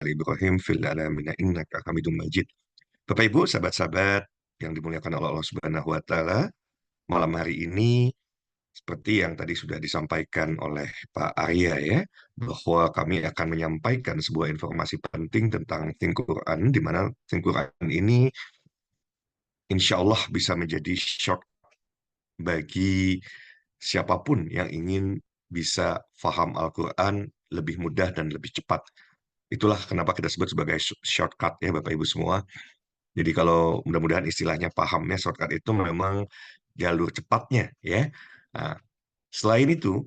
Ibrahim fil alamin innaka Hamidum Majid. Bapak Ibu, sahabat-sahabat yang dimuliakan oleh Allah Subhanahu wa taala, malam hari ini seperti yang tadi sudah disampaikan oleh Pak Arya ya, bahwa kami akan menyampaikan sebuah informasi penting tentang Think Quran, di mana Think Quran ini insya Allah bisa menjadi shock bagi siapapun yang ingin bisa faham Al-Quran lebih mudah dan lebih cepat. Itulah kenapa kita sebut sebagai shortcut ya Bapak Ibu semua. Jadi kalau mudah-mudahan istilahnya pahamnya shortcut itu memang jalur cepatnya ya. Nah, selain itu,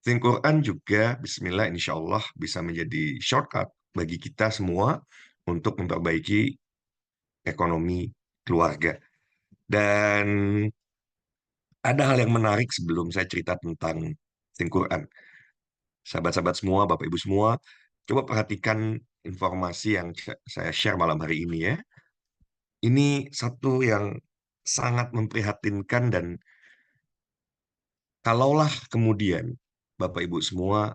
Think Quran juga Bismillah insya Allah bisa menjadi shortcut bagi kita semua untuk memperbaiki ekonomi keluarga. Dan ada hal yang menarik sebelum saya cerita tentang Think Quran. Sahabat-sahabat semua, Bapak Ibu semua, coba perhatikan informasi yang saya share malam hari ini ya. Ini satu yang sangat memprihatinkan dan kalaulah kemudian Bapak Ibu semua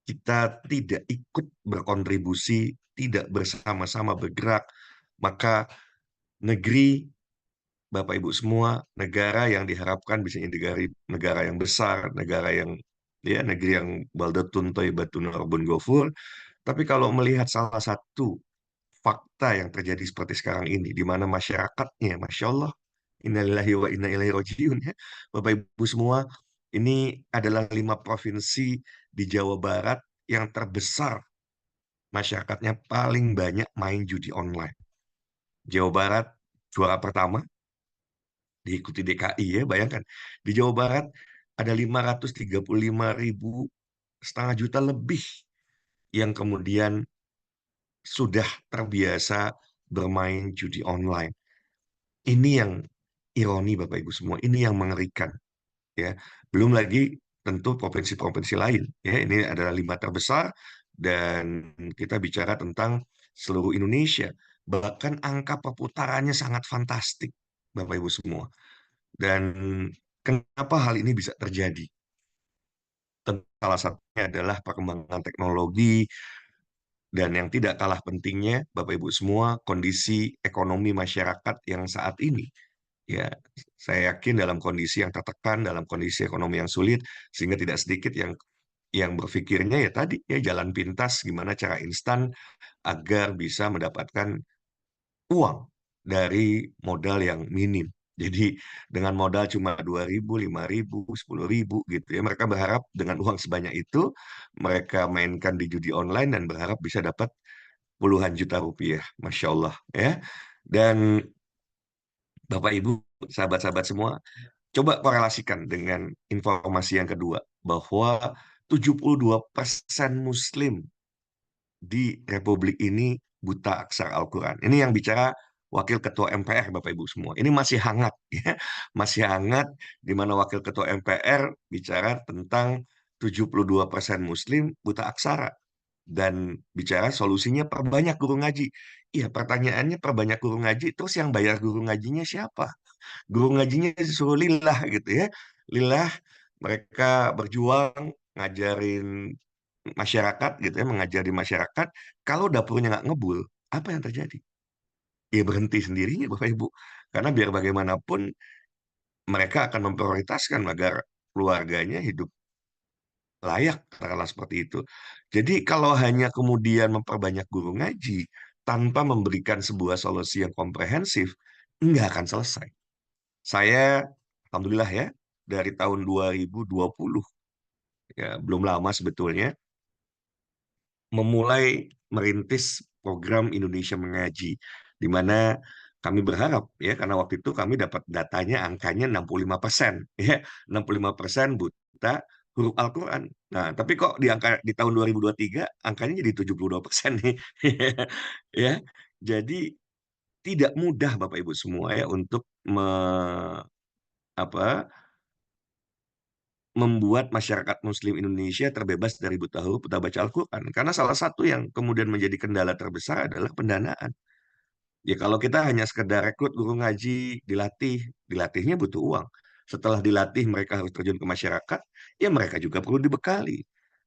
kita tidak ikut berkontribusi, tidak bersama-sama bergerak, maka negeri Bapak Ibu semua, negara yang diharapkan bisa jadi negara yang besar, negara yang ya negeri yang baldatun thayyibatun rabbun ghafur. Tapi kalau melihat salah satu fakta yang terjadi seperti sekarang ini, di mana masyarakatnya, Masya Allah, innalillahi wa inna ilaihi rajiun ya, Bapak Ibu semua, ini adalah 5 provinsi di Jawa Barat yang terbesar masyarakatnya paling banyak main judi online. Jawa Barat juara pertama, diikuti DKI ya, bayangkan. Di Jawa Barat ada 535.000 setengah juta lebih yang kemudian sudah terbiasa bermain judi online. Ini yang ironi Bapak Ibu semua, ini yang mengerikan ya. Belum lagi tentu provinsi-provinsi lain ya. Ini adalah 5 terbesar dan kita bicara tentang seluruh Indonesia. Bahkan angka perputarannya sangat fantastik Bapak Ibu semua. Dan kenapa hal ini bisa terjadi? Tentu salah satunya adalah perkembangan teknologi dan yang tidak kalah pentingnya Bapak Ibu semua kondisi ekonomi masyarakat yang saat ini. Ya, saya yakin dalam kondisi yang tertekan, dalam kondisi ekonomi yang sulit, sehingga tidak sedikit yang berpikirnya ya tadi ya jalan pintas gimana cara instan agar bisa mendapatkan uang dari modal yang minim. Jadi dengan modal cuma 2.000, 5.000, 10.000 gitu ya. Mereka berharap dengan uang sebanyak itu mereka mainkan di judi online dan berharap bisa dapat puluhan juta rupiah. Masya Allah ya. Dan Bapak Ibu, sahabat-sahabat semua, coba korelasikan dengan informasi yang kedua bahwa 72% Muslim di Republik ini buta aksara Al-Quran. Ini yang bicara Wakil Ketua MPR, Bapak Ibu semua. Ini masih hangat, ya. Masih hangat, di mana Wakil Ketua MPR bicara tentang 72% Muslim buta aksara. Dan bicara solusinya perbanyak guru ngaji. Iya, pertanyaannya perbanyak guru ngaji, terus yang bayar guru ngajinya siapa? Guru ngajinya disuruh lillah gitu ya. Lillah, mereka berjuang ngajarin masyarakat gitu ya, mengajar di masyarakat. Kalau dapurnya nggak ngebul, apa yang terjadi? Ya berhenti sendirinya Bapak Ibu. Karena biar bagaimanapun mereka akan memprioritaskan agar keluarganya hidup layak, katakanlah seperti itu. Jadi kalau hanya kemudian memperbanyak guru ngaji tanpa memberikan sebuah solusi yang komprehensif, nggak akan selesai. Saya, alhamdulillah ya, dari tahun 2020, ya belum lama sebetulnya, memulai merintis program Indonesia Mengaji, di mana kami berharap ya karena waktu itu kami dapat datanya angkanya 65% ya 65% buta huruf Al-Quran. Nah, tapi kok di angka di tahun 2023 angkanya jadi 72% nih. Ya. Jadi tidak mudah Bapak Ibu semua ya untuk apa membuat masyarakat Muslim Indonesia terbebas dari buta huruf, buta baca Al-Quran. Karena salah satu yang kemudian menjadi kendala terbesar adalah pendanaan. Ya kalau kita hanya sekedar rekrut guru ngaji, dilatihnya butuh uang. Setelah dilatih mereka harus terjun ke masyarakat, ya mereka juga perlu dibekali.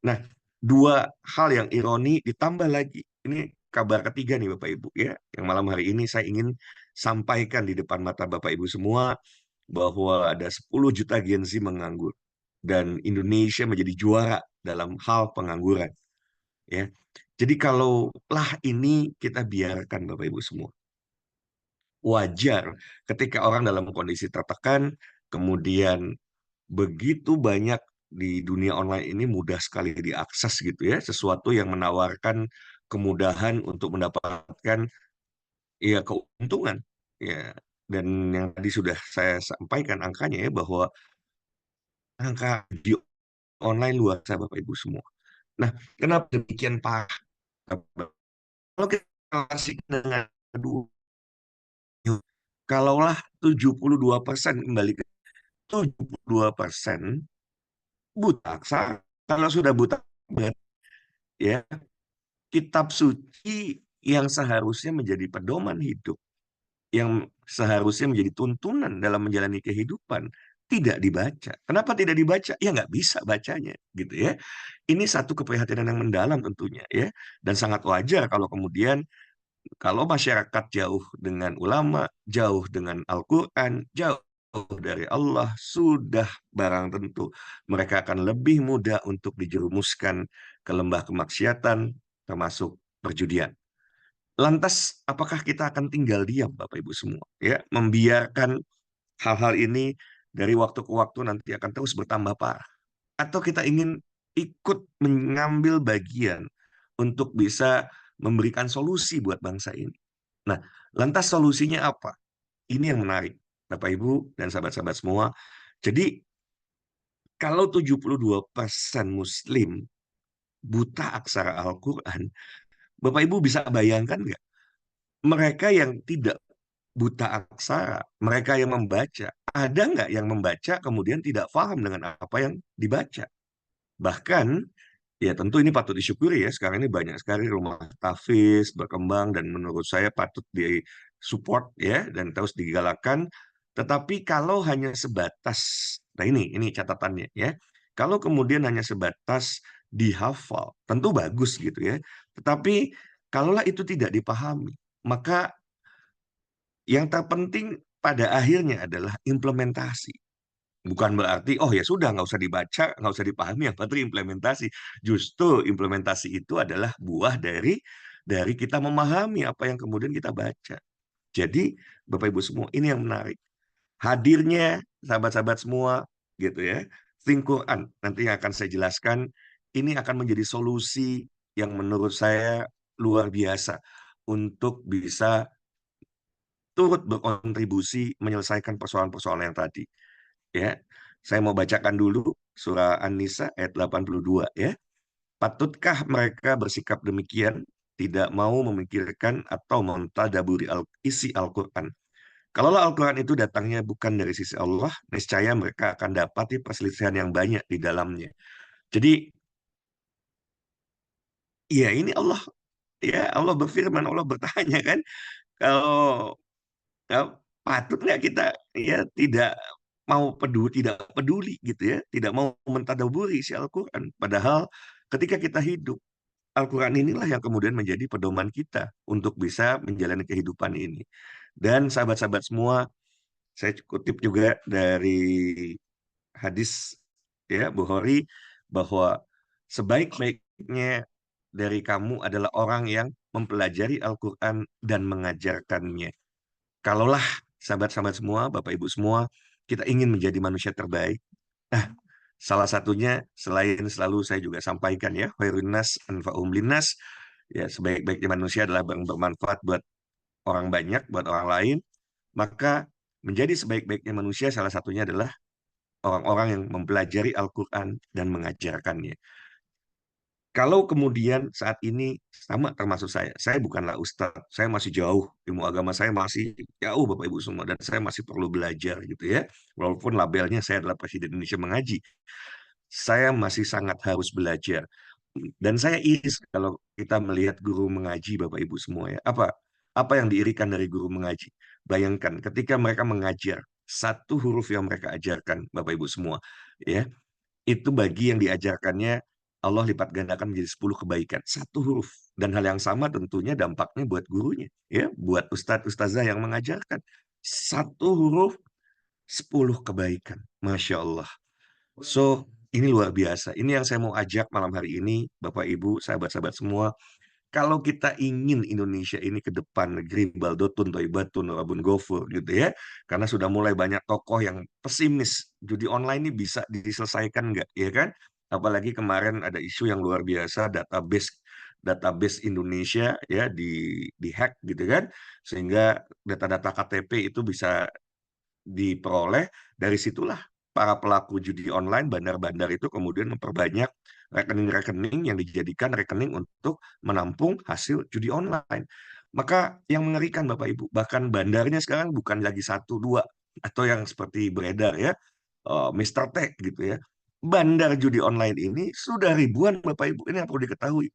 Nah, dua hal yang ironi ditambah lagi. ini kabar ketiga nih Bapak Ibu ya, yang malam hari ini saya ingin sampaikan di depan mata Bapak Ibu semua bahwa ada 10 juta Gen Z menganggur dan Indonesia menjadi juara dalam hal pengangguran ya. Jadi kalaulah ini kita biarkan Bapak Ibu semua, wajar ketika orang dalam kondisi tertekan, kemudian begitu banyak di dunia online ini mudah sekali diakses gitu ya, sesuatu yang menawarkan kemudahan untuk mendapatkan ya keuntungan ya. Dan yang tadi sudah saya sampaikan angkanya ya, bahwa angka di online luar biasa Bapak Ibu semua. Nah, kenapa demikian parah? Kalau kita kasih dengan kedua, kalaulah 72% kembali ke 72% buta aksara. Kalau sudah buta banget ya, kitab suci yang seharusnya menjadi pedoman hidup, yang seharusnya menjadi tuntunan dalam menjalani kehidupan, tidak dibaca. Kenapa tidak dibaca? Ya nggak bisa bacanya, gitu ya. Ini satu keprihatinan yang mendalam tentunya ya, dan sangat wajar kalau kemudian kalau masyarakat jauh dengan ulama, jauh dengan Al-Quran, jauh dari Allah, sudah barang tentu mereka akan lebih mudah untuk dijerumuskan ke lembah kemaksiatan, termasuk perjudian. Lantas, apakah kita akan tinggal diam, Bapak Ibu semua, ya, membiarkan hal-hal ini dari waktu ke waktu nanti akan terus bertambah parah? Atau kita ingin ikut mengambil bagian untuk bisa memberikan solusi buat bangsa ini? Nah, lantas solusinya apa? Ini yang menarik, Bapak Ibu dan sahabat-sahabat semua. Jadi, kalau 72% Muslim buta aksara Al-Quran, Bapak Ibu bisa bayangkan nggak? Mereka yang tidak buta aksara, mereka yang membaca, ada nggak yang membaca kemudian tidak paham dengan apa yang dibaca? Bahkan, ya tentu ini patut disyukuri ya, sekarang ini banyak sekali rumah tahfiz berkembang dan menurut saya patut di support ya dan terus digalakkan. Tetapi kalau hanya sebatas, nah ini catatannya ya, kalau kemudian hanya sebatas dihafal, tentu bagus gitu ya. Tetapi kalaulah itu tidak dipahami, maka yang terpenting pada akhirnya adalah implementasi. Bukan berarti, oh ya sudah, nggak usah dibaca, nggak usah dipahami, yang penting implementasi. Justru implementasi itu adalah buah dari kita memahami apa yang kemudian kita baca. Jadi, Bapak Ibu semua, ini yang menarik. Hadirnya sahabat-sahabat semua, gitu ya, Think Quran, nanti yang akan saya jelaskan, ini akan menjadi solusi yang menurut saya luar biasa untuk bisa turut berkontribusi menyelesaikan persoalan-persoalan yang tadi. Ya, saya mau bacakan dulu surah An-Nisa ayat 82 ya. Patutkah mereka bersikap demikian, tidak mau memikirkan atau mentadaburi isi Al-Quran? Kalau Al-Quran itu datangnya bukan dari sisi Allah, niscaya mereka akan dapati perselisihan yang banyak di dalamnya. Jadi, ya ini Allah, ya Allah berfirman, Allah bertanya kan, kalau patut nggak kita ya tidak mau peduli, tidak peduli gitu ya, tidak mau mentadaburi isi Al-Quran. Padahal ketika kita hidup, Al-Quran inilah yang kemudian menjadi pedoman kita untuk bisa menjalani kehidupan ini. Dan sahabat-sahabat semua, saya kutip juga dari hadis ya Bukhari bahwa sebaik-baiknya dari kamu adalah orang yang mempelajari Al-Quran dan mengajarkannya. Kalaulah sahabat-sahabat semua, Bapak Ibu semua, kita ingin menjadi manusia terbaik. Nah, salah satunya selain selalu saya juga sampaikan ya, khairun nas anfa'uhum linnas, ya sebaik-baiknya manusia adalah yang bermanfaat buat orang banyak, buat orang lain. Maka menjadi sebaik-baiknya manusia salah satunya adalah orang-orang yang mempelajari Al-Quran dan mengajarkannya. Kalau kemudian saat ini sama termasuk saya bukanlah ustadz, saya masih jauh, ilmu agama saya masih jauh Bapak Ibu semua, dan saya masih perlu belajar gitu ya. Walaupun labelnya saya adalah Presiden Indonesia Mengaji, saya masih sangat harus belajar. Dan saya iri kalau kita melihat guru mengaji Bapak Ibu semua ya. Apa yang diirikan dari guru mengaji? Bayangkan ketika mereka mengajar satu huruf yang mereka ajarkan Bapak Ibu semua ya, itu bagi yang diajarkannya Allah lipat gandakan menjadi 10 kebaikan, satu huruf. Dan hal yang sama tentunya dampaknya buat gurunya, ya, buat ustadz ustazah yang mengajarkan. Satu huruf, 10 kebaikan. Masya Allah. So, ini luar biasa. Ini yang saya mau ajak malam hari ini, Bapak Ibu, sahabat-sahabat semua. Kalau kita ingin Indonesia ini ke depan negeri baldotun, toibatun, wabun gofur gitu ya. Karena sudah mulai banyak tokoh yang pesimis. Judi online ini bisa diselesaikan nggak, ya kan? Apalagi kemarin ada isu yang luar biasa, database database Indonesia ya di hack gitu kan, sehingga data-data KTP itu bisa diperoleh. Dari situlah para pelaku judi online, bandar-bandar itu kemudian memperbanyak rekening-rekening yang dijadikan rekening untuk menampung hasil judi online. Maka yang mengerikan Bapak Ibu, bahkan bandarnya sekarang bukan lagi satu dua atau yang seperti beredar ya, Mr. Tech gitu ya. Bandar judi online ini sudah ribuan Bapak Ibu, ini yang perlu diketahui.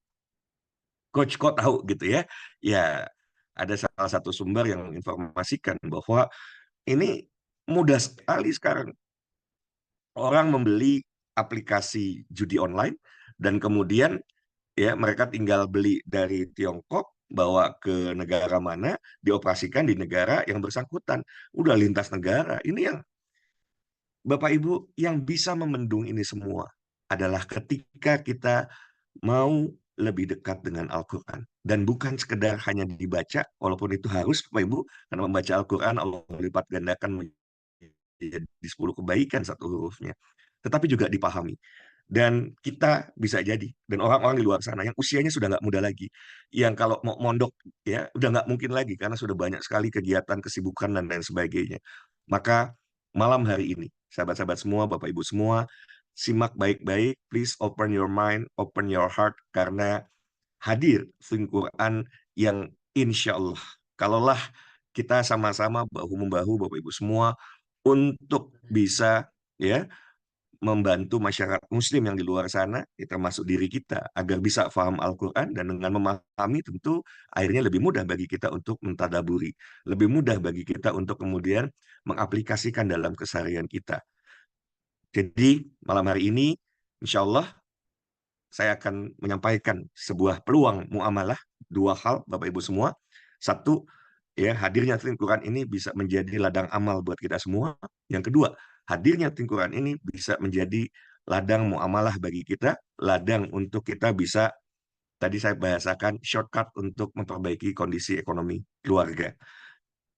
Coach kok tahu gitu ya? Ya, ada salah satu sumber yang menginformasikan bahwa ini mudah sekali sekarang orang membeli aplikasi judi online dan kemudian ya mereka tinggal beli dari Tiongkok, bawa ke negara mana, dioperasikan di negara yang bersangkutan. Udah lintas negara. Ini yang Bapak Ibu yang bisa memendung ini semua adalah ketika kita mau lebih dekat dengan Al-Quran. Dan bukan sekedar hanya dibaca, walaupun itu harus Bapak Ibu, karena membaca Al-Quran Allah melipat gandakan menjadi 10 kebaikan satu hurufnya. Tetapi juga dipahami. Dan kita bisa jadi, dan orang-orang di luar sana yang usianya sudah nggak muda lagi, yang kalau mau mondok ya udah nggak mungkin lagi karena sudah banyak sekali kegiatan, kesibukan, dan lain sebagainya. Maka malam hari ini, sahabat-sahabat semua, Bapak Ibu semua, simak baik-baik, please open your mind, open your heart, karena hadir film Quran yang insya Allah, kalaulah kita sama-sama bahu-membahu Bapak Ibu semua untuk bisa ya membantu masyarakat muslim yang di luar sana, ya termasuk diri kita, agar bisa paham Al-Quran, dan dengan memahami tentu akhirnya lebih mudah bagi kita untuk mentadaburi, lebih mudah bagi kita untuk kemudian mengaplikasikan dalam keseharian kita. Jadi malam hari ini, insya Allah saya akan menyampaikan sebuah peluang muamalah, dua hal Bapak Ibu semua. Satu, ya hadirnya Tim Quran ini bisa menjadi ladang amal buat kita semua. Yang kedua, hadirnya Tim Quran ini bisa menjadi ladang muamalah bagi kita, ladang untuk kita bisa, tadi saya bahasakan, shortcut untuk memperbaiki kondisi ekonomi keluarga.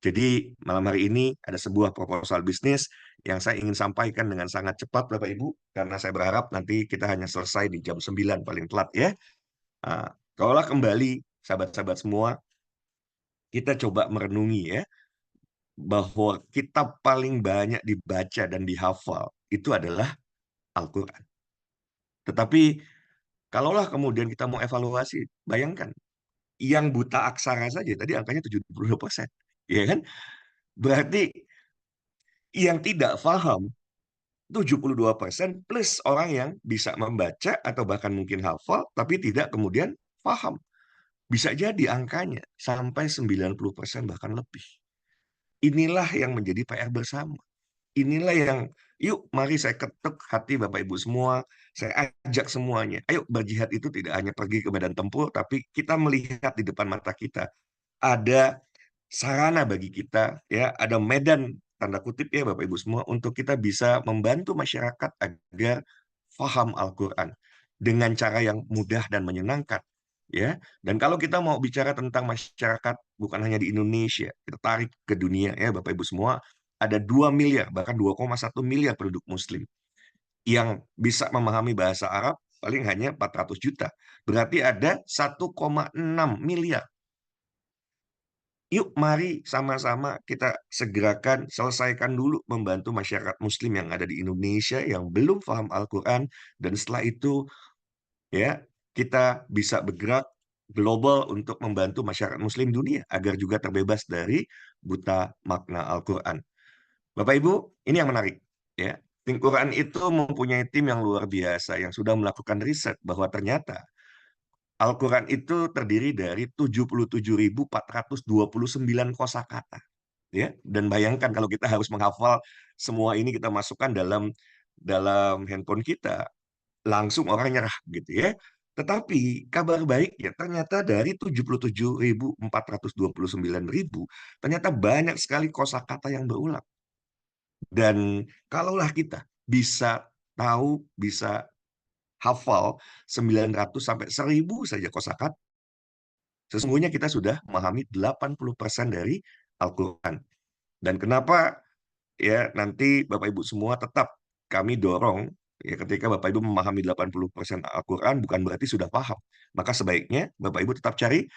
Jadi malam hari ini ada sebuah proposal bisnis yang saya ingin sampaikan dengan sangat cepat Bapak Ibu, karena saya berharap nanti kita hanya selesai di jam 9 paling telat ya. Nah, kalaulah kembali sahabat-sahabat semua, kita coba merenungi ya, bahwa kitab paling banyak dibaca dan dihafal itu adalah Al-Quran. Tetapi kalaulah kemudian kita mau evaluasi, bayangkan, yang buta aksara saja tadi angkanya 72%. Ya kan? Berarti yang tidak paham 72% plus orang yang bisa membaca atau bahkan mungkin hafal tapi tidak kemudian paham. Bisa jadi angkanya sampai 90% bahkan lebih. Inilah yang menjadi PR bersama. Inilah yang, yuk mari saya ketuk hati Bapak Ibu semua, saya ajak semuanya. Ayo berjihad itu tidak hanya pergi ke medan tempur, tapi kita melihat di depan mata kita. Ada sarana bagi kita, ya, ada medan tanda kutip ya Bapak Ibu semua untuk kita bisa membantu masyarakat agar faham Al-Qur'an dengan cara yang mudah dan menyenangkan, ya. Dan kalau kita mau bicara tentang masyarakat bukan hanya di Indonesia, kita tarik ke dunia ya Bapak Ibu semua, ada 2 miliar bahkan 2,1 miliar penduduk muslim yang bisa memahami bahasa Arab paling hanya 400 juta. Berarti ada 1,6 miliar. Yuk, mari sama-sama kita segerakan, selesaikan dulu membantu masyarakat Muslim yang ada di Indonesia yang belum paham Al-Quran, dan setelah itu, ya, kita bisa bergerak global untuk membantu masyarakat Muslim dunia agar juga terbebas dari buta makna Al-Quran. Bapak Ibu, ini yang menarik, ya. Tim Quran itu mempunyai tim yang luar biasa yang sudah melakukan riset bahwa ternyata Al-Quran itu terdiri dari 77.429 kosakata. Ya, dan bayangkan kalau kita harus menghafal semua ini, kita masukkan dalam handphone kita. langsung orang nyerah gitu ya. Tetapi kabar baiknya ternyata dari 77.429.000 ternyata banyak sekali kosakata yang berulang. Dan kalaulah kita bisa tahu, bisa hafal 900 sampai 1.000 saja kosakata, sesungguhnya kita sudah memahami 80% dari Al-Quran. Dan kenapa ya nanti Bapak Ibu semua tetap kami dorong ya ketika Bapak Ibu memahami 80% Al-Quran bukan berarti sudah paham. Maka sebaiknya Bapak Ibu tetap cari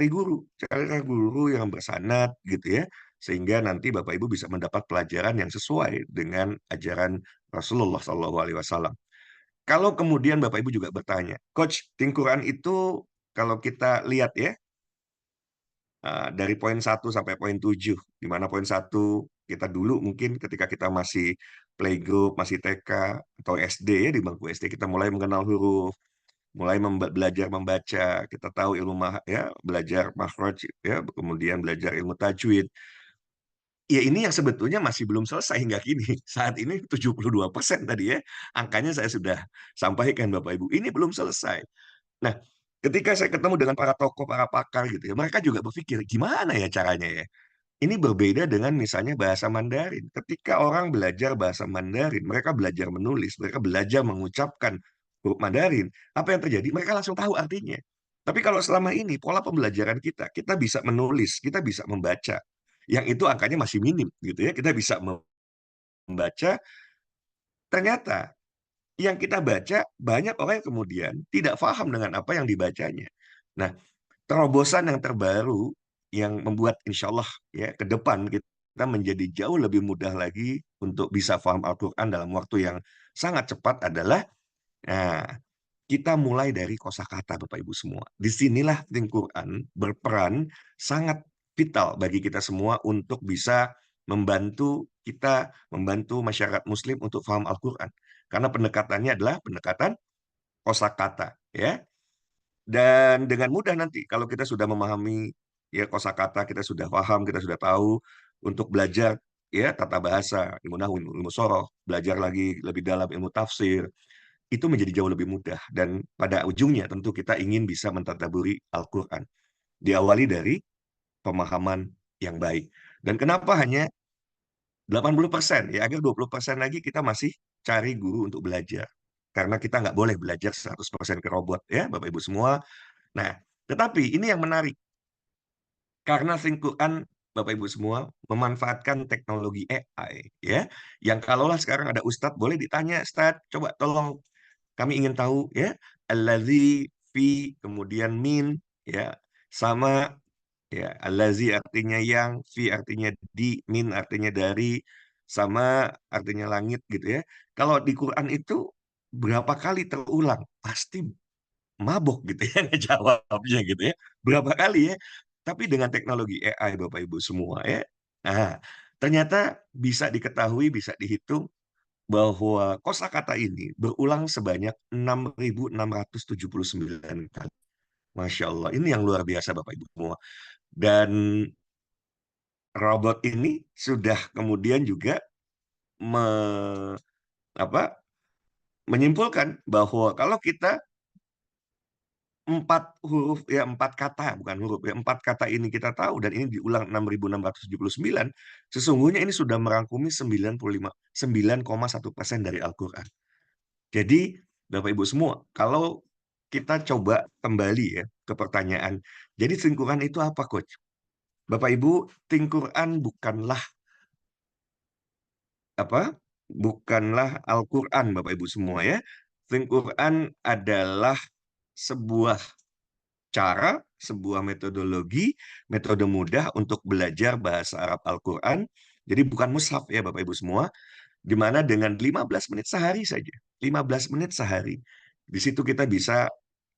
guru, cari guru yang bersanad gitu ya, sehingga nanti Bapak Ibu bisa mendapat pelajaran yang sesuai dengan ajaran Rasulullah SAW. Kalau kemudian Bapak Ibu juga bertanya, Coach, Quran itu kalau kita lihat ya, dari poin 1 sampai poin 7, di mana poin 1 kita dulu mungkin ketika kita masih playgroup, masih TK atau SD ya, di bangku SD kita mulai mengenal huruf, mulai belajar membaca, kita tahu ilmu ya, belajar makhraj ya, kemudian belajar ilmu tajwid. Ya ini yang sebetulnya masih belum selesai hingga kini. Saat ini 72% tadi ya, angkanya saya sudah sampaikan Bapak Ibu. Ini belum selesai. Nah, ketika saya ketemu dengan para tokoh, para pakar gitu ya, mereka juga berpikir, gimana ya caranya ya? Ini berbeda dengan misalnya bahasa Mandarin. Ketika orang belajar bahasa Mandarin, mereka belajar menulis, mereka belajar mengucapkan huruf Mandarin. Apa yang terjadi? Mereka langsung tahu artinya. Tapi kalau selama ini pola pembelajaran kita bisa menulis, kita bisa membaca. Yang itu angkanya masih minim gitu ya. Kita bisa membaca, ternyata yang kita baca banyak orang yang kemudian tidak paham dengan apa yang dibacanya. Nah, terobosan yang terbaru yang membuat insya Allah ya ke depan kita menjadi jauh lebih mudah lagi untuk bisa paham Al-Quran dalam waktu yang sangat cepat adalah nah, kita mulai dari kosakata Bapak Ibu semua. Disinilah Quran berperan sangat vital bagi kita semua untuk bisa membantu kita, membantu masyarakat Muslim untuk paham Al-Quran. Karena pendekatannya adalah pendekatan kosakata, ya. Dan dengan mudah nanti kalau kita sudah memahami ya kosakata, kita sudah paham, kita sudah tahu untuk belajar ya tata bahasa, ilmu nahwu, ilmu soroh, belajar lagi lebih dalam ilmu tafsir, itu menjadi jauh lebih mudah. Dan pada ujungnya tentu kita ingin bisa mentadaburi Al-Quran. Diawali dari pemahaman yang baik. Dan kenapa hanya 80% ya, agar 20% lagi kita masih cari guru untuk belajar. Karena kita nggak boleh belajar 100% ke robot ya Bapak Ibu semua. Nah, tetapi ini yang menarik. Karena Quran Bapak Ibu semua memanfaatkan teknologi AI ya. Yang kalaulah sekarang ada ustadz boleh ditanya, Ustadz, coba tolong kami ingin tahu ya, allazi fi kemudian min ya, sama ya, allazi artinya yang, fi artinya di, min artinya dari, sama artinya langit gitu ya. Kalau di Quran itu berapa kali terulang? Pasti mabok gitu ya ngejawabnya gitu ya. Berapa kali ya? Tapi dengan teknologi AI Bapak Ibu semua ya. Nah, ternyata bisa diketahui, bisa dihitung bahwa kosakata ini berulang sebanyak 6.679 kali. Masya Allah, ini yang luar biasa Bapak Ibu semua. Dan robot ini sudah kemudian juga me, apa, menyimpulkan bahwa kalau kita empat huruf ya empat kata bukan huruf ya empat kata ini kita tahu dan ini diulang 6.679 sesungguhnya ini sudah merangkumi 9,1% dari Al-Quran. Jadi Bapak Ibu semua kalau kita coba kembali ya ke pertanyaan, jadi Quran itu apa Coach? Bapak Ibu, Quran bukanlah Al-Quran Bapak Ibu semua ya. Quran adalah sebuah cara, sebuah metodologi, metode mudah untuk belajar bahasa Arab Al-Quran. Jadi bukan mushaf ya Bapak Ibu semua, di mana dengan 15 menit sehari saja, 15 menit sehari, di situ kita bisa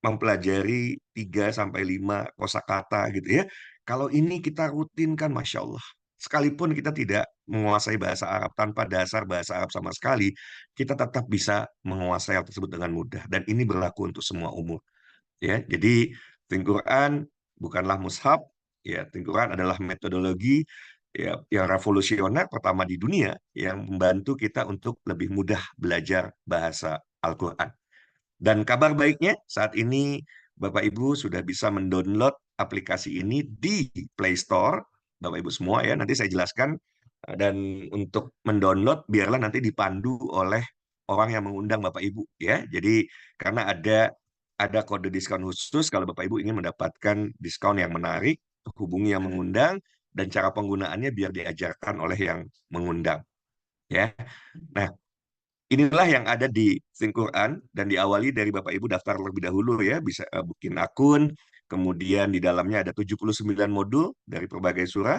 mempelajari 3 sampai 5 kosakata gitu ya. Kalau ini kita rutinkan, Masya Allah, sekalipun kita tidak menguasai bahasa Arab, tanpa dasar bahasa Arab sama sekali, kita tetap bisa menguasai hal tersebut dengan mudah. Dan ini berlaku untuk semua umur ya. Jadi Quran bukanlah mushaf ya. Quran adalah metodologi ya yang revolusioner pertama di dunia yang membantu kita untuk lebih mudah belajar bahasa Al-Quran. Dan kabar baiknya saat ini Bapak Ibu sudah bisa mendownload aplikasi ini di Play Store. Bapak Ibu semua ya, nanti saya jelaskan. Dan untuk mendownload biarlah nanti dipandu oleh orang yang mengundang Bapak Ibu ya. Jadi karena ada kode diskon khusus kalau Bapak Ibu ingin mendapatkan diskon yang menarik, hubungi yang mengundang dan cara penggunaannya biar diajarkan oleh yang mengundang ya. Nah, inilah yang ada di Think Quran dan diawali dari Bapak Ibu daftar terlebih dahulu ya, bisa bikin akun, kemudian di dalamnya ada 79 modul dari berbagai surah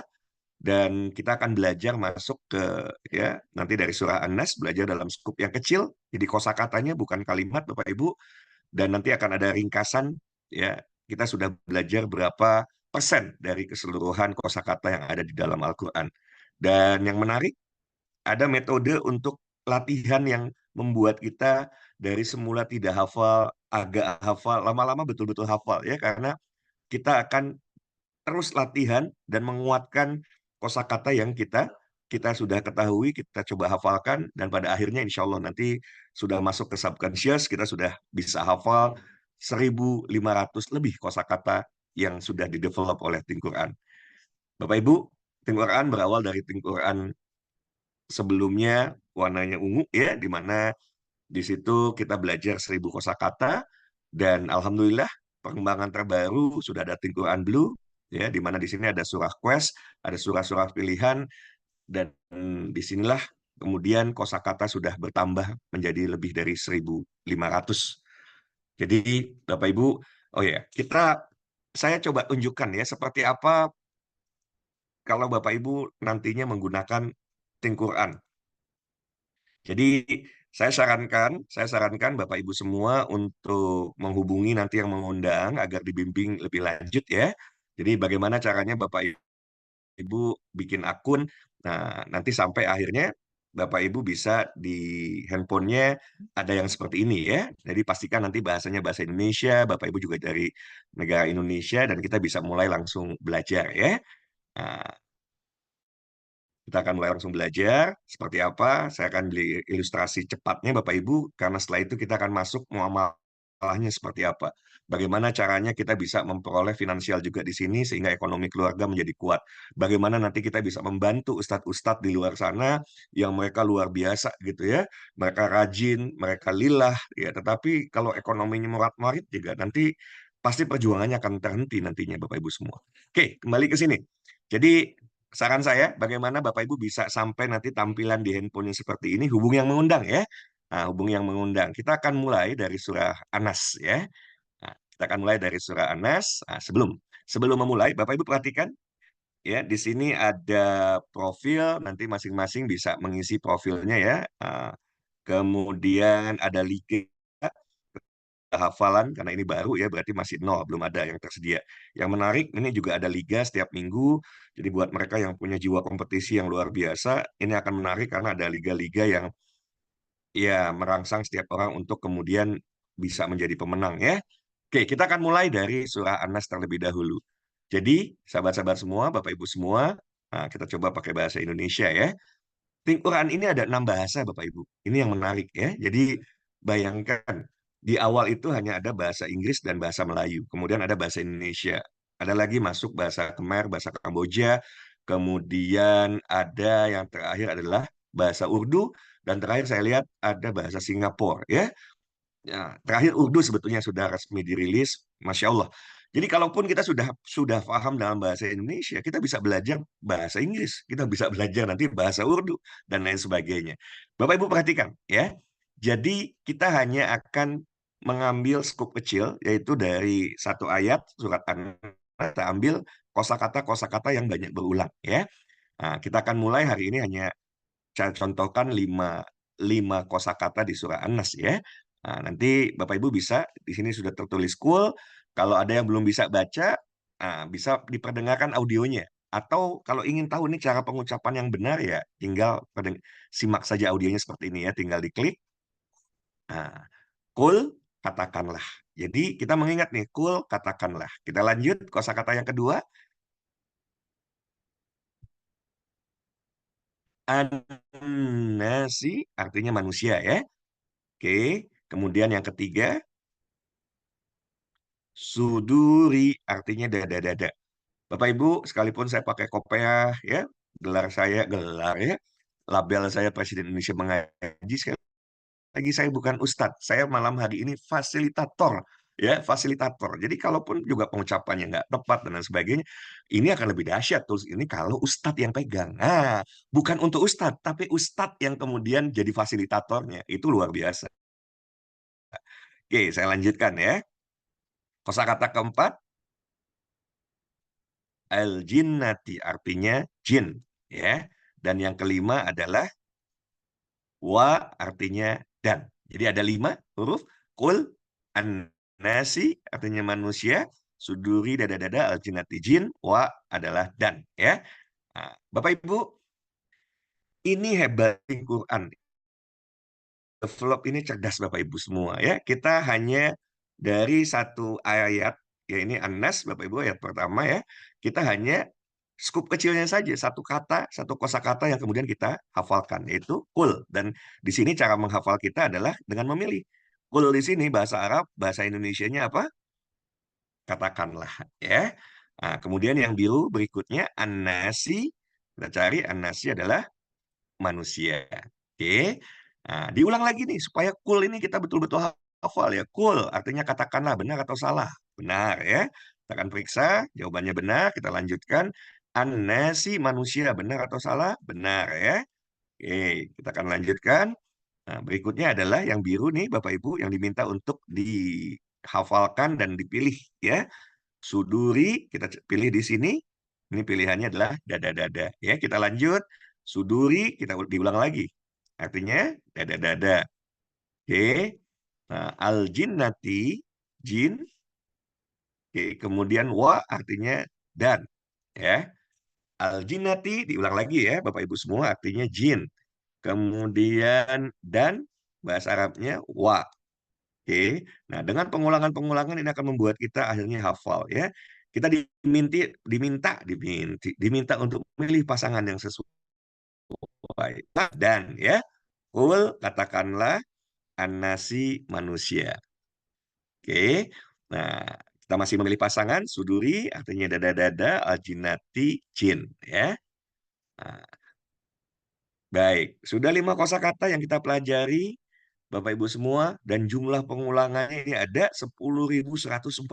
dan kita akan belajar masuk ke ya nanti dari surah An-Nas belajar dalam skup yang kecil. Jadi kosakatanya bukan kalimat Bapak Ibu dan nanti akan ada ringkasan ya. Kita sudah belajar berapa persen dari keseluruhan kosakata yang ada di dalam Al-Qur'an. Dan yang menarik ada metode untuk latihan yang membuat kita dari semula tidak hafal, agak hafal, lama-lama betul-betul hafal ya karena kita akan terus latihan dan menguatkan kosakata yang kita sudah ketahui, kita coba hafalkan dan pada akhirnya insya Allah nanti sudah masuk ke subconscious, kita sudah bisa hafal 1.500 lebih kosakata yang sudah didevelop oleh Think Quran. Bapak Ibu, Think Quran berawal dari Think Quran sebelumnya warnanya ungu ya, di mana di situ kita belajar 1.000 kosakata dan alhamdulillah perkembangan terbaru sudah ada Think Quran Blue ya, di mana di sini ada surah quest, ada surah-surah pilihan dan disinilah kemudian kosakata sudah bertambah menjadi lebih dari 1.500. Jadi Bapak Ibu, oh ya, saya coba tunjukkan ya seperti apa kalau Bapak Ibu nantinya menggunakan Think Quran. Jadi saya sarankan Bapak Ibu semua untuk menghubungi nanti yang mengundang agar dibimbing lebih lanjut ya. Jadi bagaimana caranya Bapak Ibu bikin akun. Nah, nanti sampai akhirnya Bapak Ibu bisa di handphonenya ada yang seperti ini ya. Jadi pastikan nanti bahasanya bahasa Indonesia, Bapak Ibu juga dari negara Indonesia dan kita bisa mulai langsung belajar ya. Nah, kita akan mulai langsung belajar seperti apa. Saya akan beli ilustrasi cepatnya Bapak Ibu, karena setelah itu kita akan masuk muamalahnya seperti apa. Bagaimana caranya kita bisa memperoleh finansial juga di sini sehingga ekonomi keluarga menjadi kuat. Bagaimana nanti kita bisa membantu ustadz-ustadz di luar sana yang mereka luar biasa gitu ya. Mereka rajin, mereka lillah ya. Tetapi kalau ekonominya morat-marit juga nanti pasti perjuangannya akan terhenti nantinya Bapak Ibu semua. Oke, kembali ke sini. Jadi saran saya, bagaimana Bapak Ibu bisa sampai nanti tampilan di handphonenya seperti ini, hubungi yang mengundang ya. Nah, hubungi yang mengundang. Kita akan mulai dari surah Anas ya. Nah, kita akan mulai dari surah Anas. Nah, sebelum memulai, Bapak Ibu perhatikan ya, di sini ada profil, nanti masing-masing bisa mengisi profilnya ya. Kemudian ada liga hafalan karena ini baru ya berarti masih nol belum ada yang tersedia. Yang menarik ini juga ada liga setiap minggu. Jadi buat mereka yang punya jiwa kompetisi yang luar biasa ini akan menarik karena ada liga-liga yang ya merangsang setiap orang untuk kemudian bisa menjadi pemenang ya. Oke, kita akan mulai dari surah An-Nas terlebih dahulu. Jadi sahabat-sahabat semua, Bapak Ibu semua, nah, kita coba pakai bahasa Indonesia ya. Think Quran ini ada 6 bahasa, Bapak Ibu. Ini yang menarik ya. Jadi bayangkan di awal itu hanya ada bahasa Inggris dan bahasa Melayu. Kemudian ada bahasa Indonesia. Ada lagi masuk bahasa Khmer, bahasa Kamboja. Kemudian ada yang terakhir adalah bahasa Urdu. Dan terakhir saya lihat ada bahasa Singapura ya. Ya, terakhir Urdu sebetulnya sudah resmi dirilis, Masya Allah. Jadi kalaupun kita sudah paham dalam bahasa Indonesia, kita bisa belajar bahasa Inggris, kita bisa belajar nanti bahasa Urdu dan lain sebagainya. Bapak Ibu perhatikan ya. Jadi kita hanya akan mengambil skup kecil, yaitu dari satu ayat surat An-Nas, kita ambil kosakata-kosakata yang banyak berulang ya. Nah, kita akan mulai hari ini hanya saya contohkan lima kosakata di surah An-Nas ya. Nah, nanti Bapak Ibu bisa di sini sudah tertulis cool. Kalau ada yang belum bisa baca, bisa diperdengarkan audionya. Atau kalau ingin tahu nih cara pengucapan yang benar ya, tinggal simak saja audionya seperti ini ya, tinggal diklik. Nah, cool katakanlah. Jadi kita mengingat nih, cool katakanlah. Kita lanjut kosakata yang kedua, an-nasi artinya manusia ya. Oke, kemudian yang ketiga, Suduri artinya dada-dada. Bapak Ibu, sekalipun saya pakai kopiah ya, gelar ya, label saya Presiden Indonesia Mengaji, sekali lagi saya bukan ustadz, saya malam hari ini fasilitator ya, fasilitator. Jadi kalaupun juga pengucapannya nggak tepat dan lain sebagainya, ini akan lebih dahsyat tuh ini kalau ustadz yang pegang. Nah, bukan untuk ustadz, tapi ustadz yang kemudian jadi fasilitatornya. Itu luar biasa. Oke, saya lanjutkan ya. Kosakata keempat, al-jinnati artinya jin ya. Dan yang kelima adalah wa artinya dan. Jadi ada 5 huruf. Kul, an-nasi artinya manusia, suduri dada-dada, al-jinnati jin, wa adalah dan ya. Nah, Bapak Ibu, ini hebat Quran. Develop ini cerdas Bapak Ibu semua ya. Kita hanya dari satu ayat, ya ini An-Nas Bapak Ibu ayat pertama ya. Kita hanya skup kecilnya saja, satu kata, satu kosakata yang kemudian kita hafalkan, yaitu kul. Dan di sini cara menghafal kita adalah dengan memilih. Kul di sini bahasa Arab, bahasa Indonesianya apa? Katakanlah ya. Nah, kemudian yang biru berikutnya An-Nasi. Kita cari An-Nasi adalah manusia. Oke. Nah, diulang lagi nih supaya cool ini kita betul-betul hafal ya. Cool artinya katakanlah benar atau salah. Benar ya. Kita akan periksa jawabannya benar, kita lanjutkan. An-nasi manusia benar atau salah? Benar ya. Oke, kita akan lanjutkan. Nah, berikutnya adalah yang biru nih Bapak Ibu yang diminta untuk dihafalkan dan dipilih ya. Suduri kita pilih di sini. Ini pilihannya adalah dada-dada. Ya, kita lanjut. Suduri kita diulang lagi. Artinya dada-dada. Oke. Nah, al-jinnati jin. Oke, kemudian wa artinya dan. Ya. Al-jinnati diulang lagi ya, Bapak Ibu semua artinya jin. Kemudian dan bahasa Arabnya wa. Oke. Nah, dengan pengulangan-pengulangan ini akan membuat kita akhirnya hafal ya. Kita diminta untuk memilih pasangan yang sesuai. Dan ya, kul katakanlah an-nasi manusia. Oke. Nah, kita masih memilih pasangan, suduri artinya dada-dada, al-jinnati jin ya. Nah, baik, sudah 5 kosakata yang kita pelajari. Bapak Ibu semua, dan jumlah pengulangannya ini ada 10.140.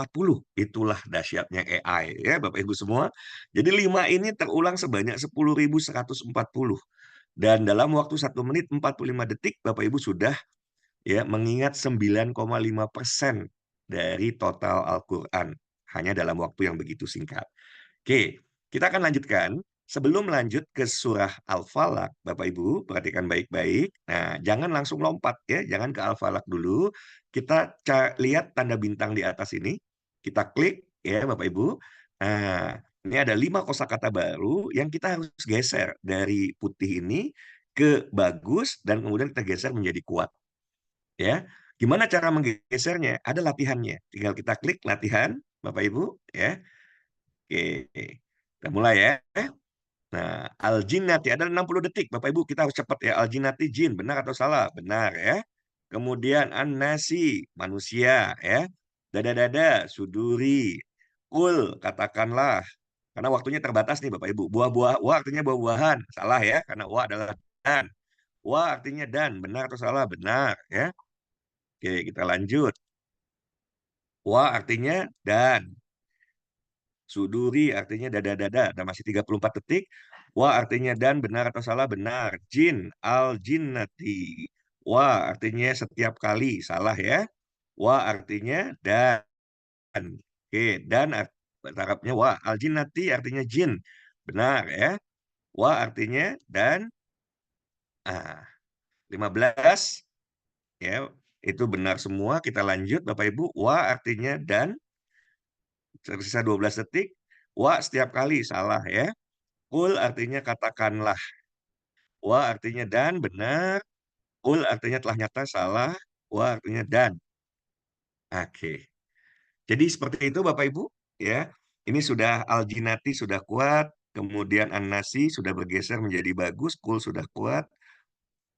Itulah dahsyatnya AI ya Bapak Ibu semua. Jadi 5 ini terulang sebanyak 10.140. Dan dalam waktu 1 menit 45 detik Bapak Ibu sudah ya mengingat 9,5% dari total Al-Qur'an hanya dalam waktu yang begitu singkat. Oke, kita akan lanjutkan. Sebelum lanjut ke surah Al-Falaq, Bapak Ibu, perhatikan baik-baik. Nah, jangan langsung lompat ya, jangan ke Al-Falaq dulu. Kita lihat tanda bintang di atas ini. Kita klik ya, Bapak Ibu. Nah, ini ada 5 kosakata baru yang kita harus geser dari putih ini ke bagus dan kemudian kita geser menjadi kuat. Ya, gimana cara menggesernya? Ada latihannya. Tinggal kita klik latihan, Bapak Ibu ya. Oke, kita mulai ya. Nah, al-jinnati ada 60 detik. Bapak Ibu kita harus cepat ya. Al-jinnati jin, benar atau salah? Benar ya. Kemudian an-nasi, manusia ya. Dada-dada, suduri. Kul, katakanlah. Karena waktunya terbatas nih Bapak Ibu. Buah-buah, wa artinya buah-buahan. Salah ya, karena wa adalah dan. Wa artinya dan, benar atau salah? Benar ya. Oke, kita lanjut. Wa artinya dan. Suduri artinya dada-dada. Dan masih 34 detik. Wa artinya dan benar atau salah? Benar. Jin, al-jinnati. Wa artinya setiap kali. Salah ya. Wa artinya dan. Oke, dan Arabnya wa. Al-jinnati artinya jin. Benar ya. Wa artinya dan. Ah, 15 ya. Itu benar semua. Kita lanjut Bapak Ibu. Wa artinya dan. Tersisa 12 detik. Wa setiap kali. Salah ya. Kul artinya katakanlah. Wa artinya dan, benar. Kul artinya telah nyata, salah. Wa artinya dan. Oke. Jadi seperti itu Bapak Ibu. Ya. Ini sudah al-jinati sudah kuat. Kemudian an-nasi sudah bergeser menjadi bagus. Kul sudah kuat.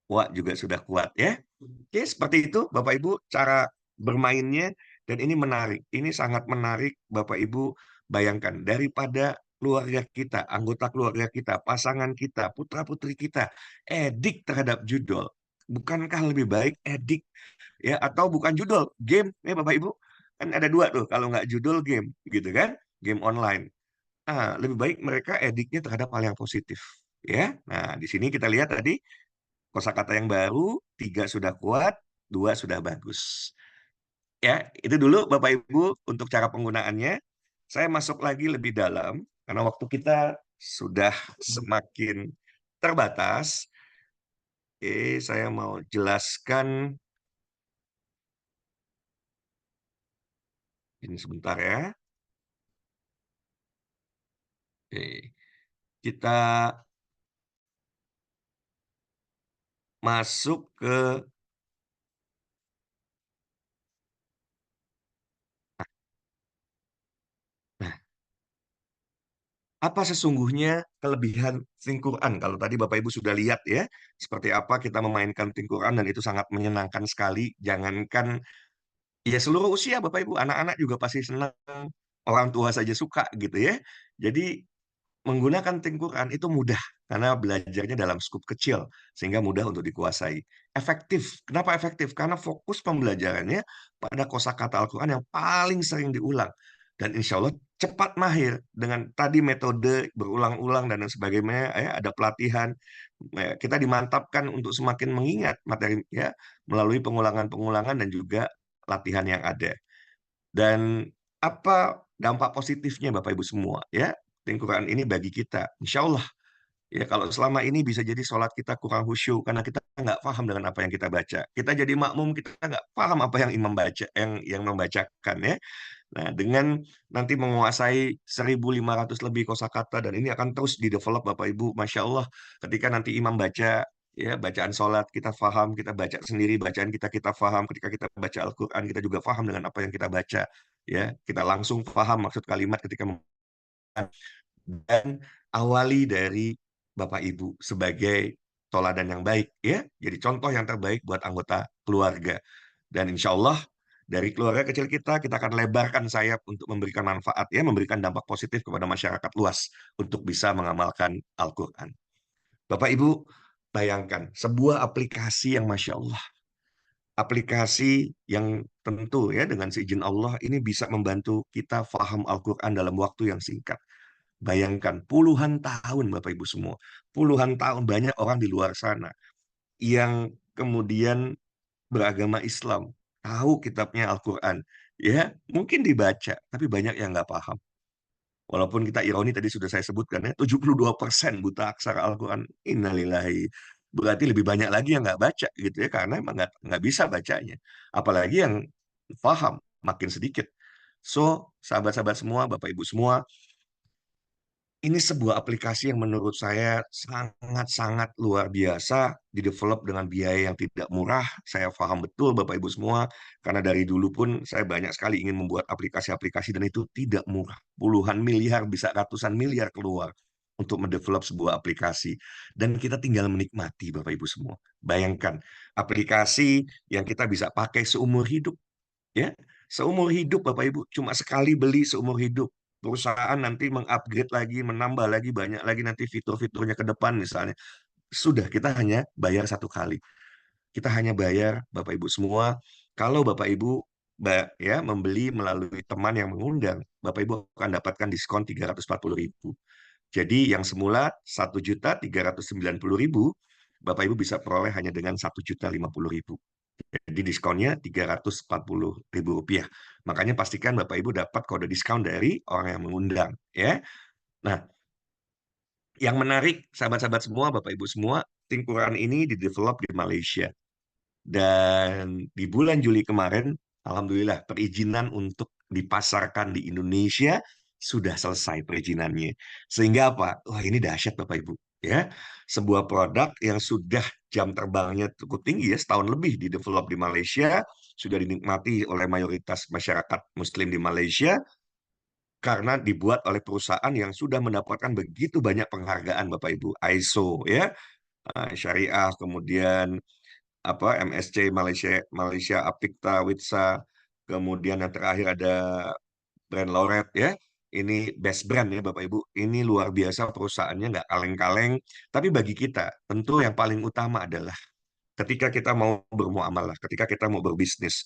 Wa juga sudah kuat ya. Oke, seperti itu Bapak Ibu cara bermainnya. Dan ini menarik, ini sangat menarik Bapak Ibu. Bayangkan, daripada keluarga kita, anggota keluarga kita, pasangan kita, putra-putri kita, edik terhadap judul. Bukankah lebih baik edik, ya, atau bukan judul, game, ya Bapak Ibu? Kan ada dua tuh, kalau nggak judul game, gitu kan? Game online. Lebih baik mereka ediknya terhadap hal yang positif. Ya, nah di sini kita lihat tadi kosakata yang baru, tiga sudah kuat, dua sudah bagus. Ya, itu dulu Bapak Ibu untuk cara penggunaannya. Saya masuk lagi lebih dalam karena waktu kita sudah semakin terbatas. Saya mau jelaskan ini sebentar ya. Kita masuk ke nah, apa sesungguhnya kelebihan Think Quran? Kalau tadi Bapak Ibu sudah lihat ya, seperti apa kita memainkan Think Quran dan itu sangat menyenangkan sekali. Jangankan ya seluruh usia Bapak Ibu, anak-anak juga pasti senang, orang tua saja suka gitu ya. Jadi menggunakan Think Quran itu mudah karena belajarnya dalam skup kecil sehingga mudah untuk dikuasai. Efektif. Kenapa efektif? Karena fokus pembelajarannya pada kosakata Al-Quran yang paling sering diulang. Dan insya Allah cepat mahir dengan tadi metode berulang-ulang dan lain sebagainya. Ya, ada pelatihan. Kita dimantapkan untuk semakin mengingat materi ya melalui pengulangan-pengulangan dan juga latihan yang ada. Dan apa dampak positifnya Bapak Ibu semua ya? Quran ini bagi kita, insya Allah ya kalau selama ini bisa jadi sholat kita kurang khusyuk karena kita nggak paham dengan apa yang kita baca. Kita jadi makmum kita nggak paham apa yang imam baca, yang membacakan ya. Nah, dengan nanti menguasai 1.500 lebih kosakata dan ini akan terus di-develop Bapak Ibu, Masya Allah. Ketika nanti imam baca, ya bacaan sholat kita paham, kita baca sendiri bacaan kita paham. Ketika kita baca Al-Quran kita juga paham dengan apa yang kita baca, ya kita langsung paham maksud kalimat ketika dan awali dari Bapak Ibu sebagai toladan yang baik, ya. Jadi contoh yang terbaik buat anggota keluarga. Dan insya Allah dari keluarga kecil kita akan lebarkan sayap untuk memberikan manfaat, ya, memberikan dampak positif kepada masyarakat luas untuk bisa mengamalkan Al-Quran. Bapak Ibu, bayangkan sebuah aplikasi yang Masya Allah, aplikasi yang tentu ya dengan seizin Allah ini bisa membantu kita faham Al-Quran dalam waktu yang singkat. Bayangkan puluhan tahun Bapak Ibu semua, puluhan tahun banyak orang di luar sana yang kemudian beragama Islam, tahu kitabnya Al-Quran, ya mungkin dibaca, tapi banyak yang nggak paham. Walaupun kita ironi tadi sudah saya sebutkan ya, 72% buta aksara Al-Quran, innalillahi. Berarti lebih banyak lagi yang nggak baca gitu ya, karena emang nggak bisa bacanya. Apalagi yang paham, makin sedikit. So, sahabat-sahabat semua, Bapak Ibu semua, ini sebuah aplikasi yang menurut saya sangat-sangat luar biasa, didevelop dengan biaya yang tidak murah. Saya paham betul Bapak Ibu semua, karena dari dulu pun saya banyak sekali ingin membuat aplikasi-aplikasi dan itu tidak murah. Puluhan miliar, bisa ratusan miliar keluar untuk mendevelop sebuah aplikasi. Dan kita tinggal menikmati Bapak Ibu semua. Bayangkan, aplikasi yang kita bisa pakai seumur hidup, ya seumur hidup Bapak Ibu cuma sekali beli seumur hidup. Perusahaan nanti mengupgrade lagi, menambah lagi banyak lagi nanti fitur-fiturnya ke depan misalnya, sudah kita hanya bayar satu kali. Kita hanya bayar Bapak Ibu semua kalau Bapak Ibu ya membeli melalui teman yang mengundang, Bapak Ibu akan dapatkan diskon 340.000. Jadi yang semula 1.390.000, Bapak Ibu bisa peroleh hanya dengan 1.050.000. Jadi diskonnya Rp340.000. Makanya pastikan Bapak Ibu dapat kode diskon dari orang yang mengundang, ya. Nah, yang menarik sahabat-sahabat semua, Bapak Ibu semua, Think Quran ini didevelop di Malaysia. Dan di bulan Juli kemarin, alhamdulillah perizinan untuk dipasarkan di Indonesia sudah selesai perizinannya. Sehingga apa? Wah, ini dahsyat Bapak Ibu, ya. Sebuah produk yang sudah jam terbangnya cukup tinggi ya, setahun lebih didevelop di Malaysia, sudah dinikmati oleh mayoritas masyarakat muslim di Malaysia karena dibuat oleh perusahaan yang sudah mendapatkan begitu banyak penghargaan Bapak Ibu, ISO ya, syariah, kemudian apa MSC Malaysia Malaysia Apikta Witsa, kemudian yang terakhir ada brand Loret ya. Ini best brand ya Bapak Ibu. Ini luar biasa perusahaannya, nggak kaleng-kaleng. Tapi bagi kita, tentu yang paling utama adalah ketika kita mau bermuamalah, ketika kita mau berbisnis,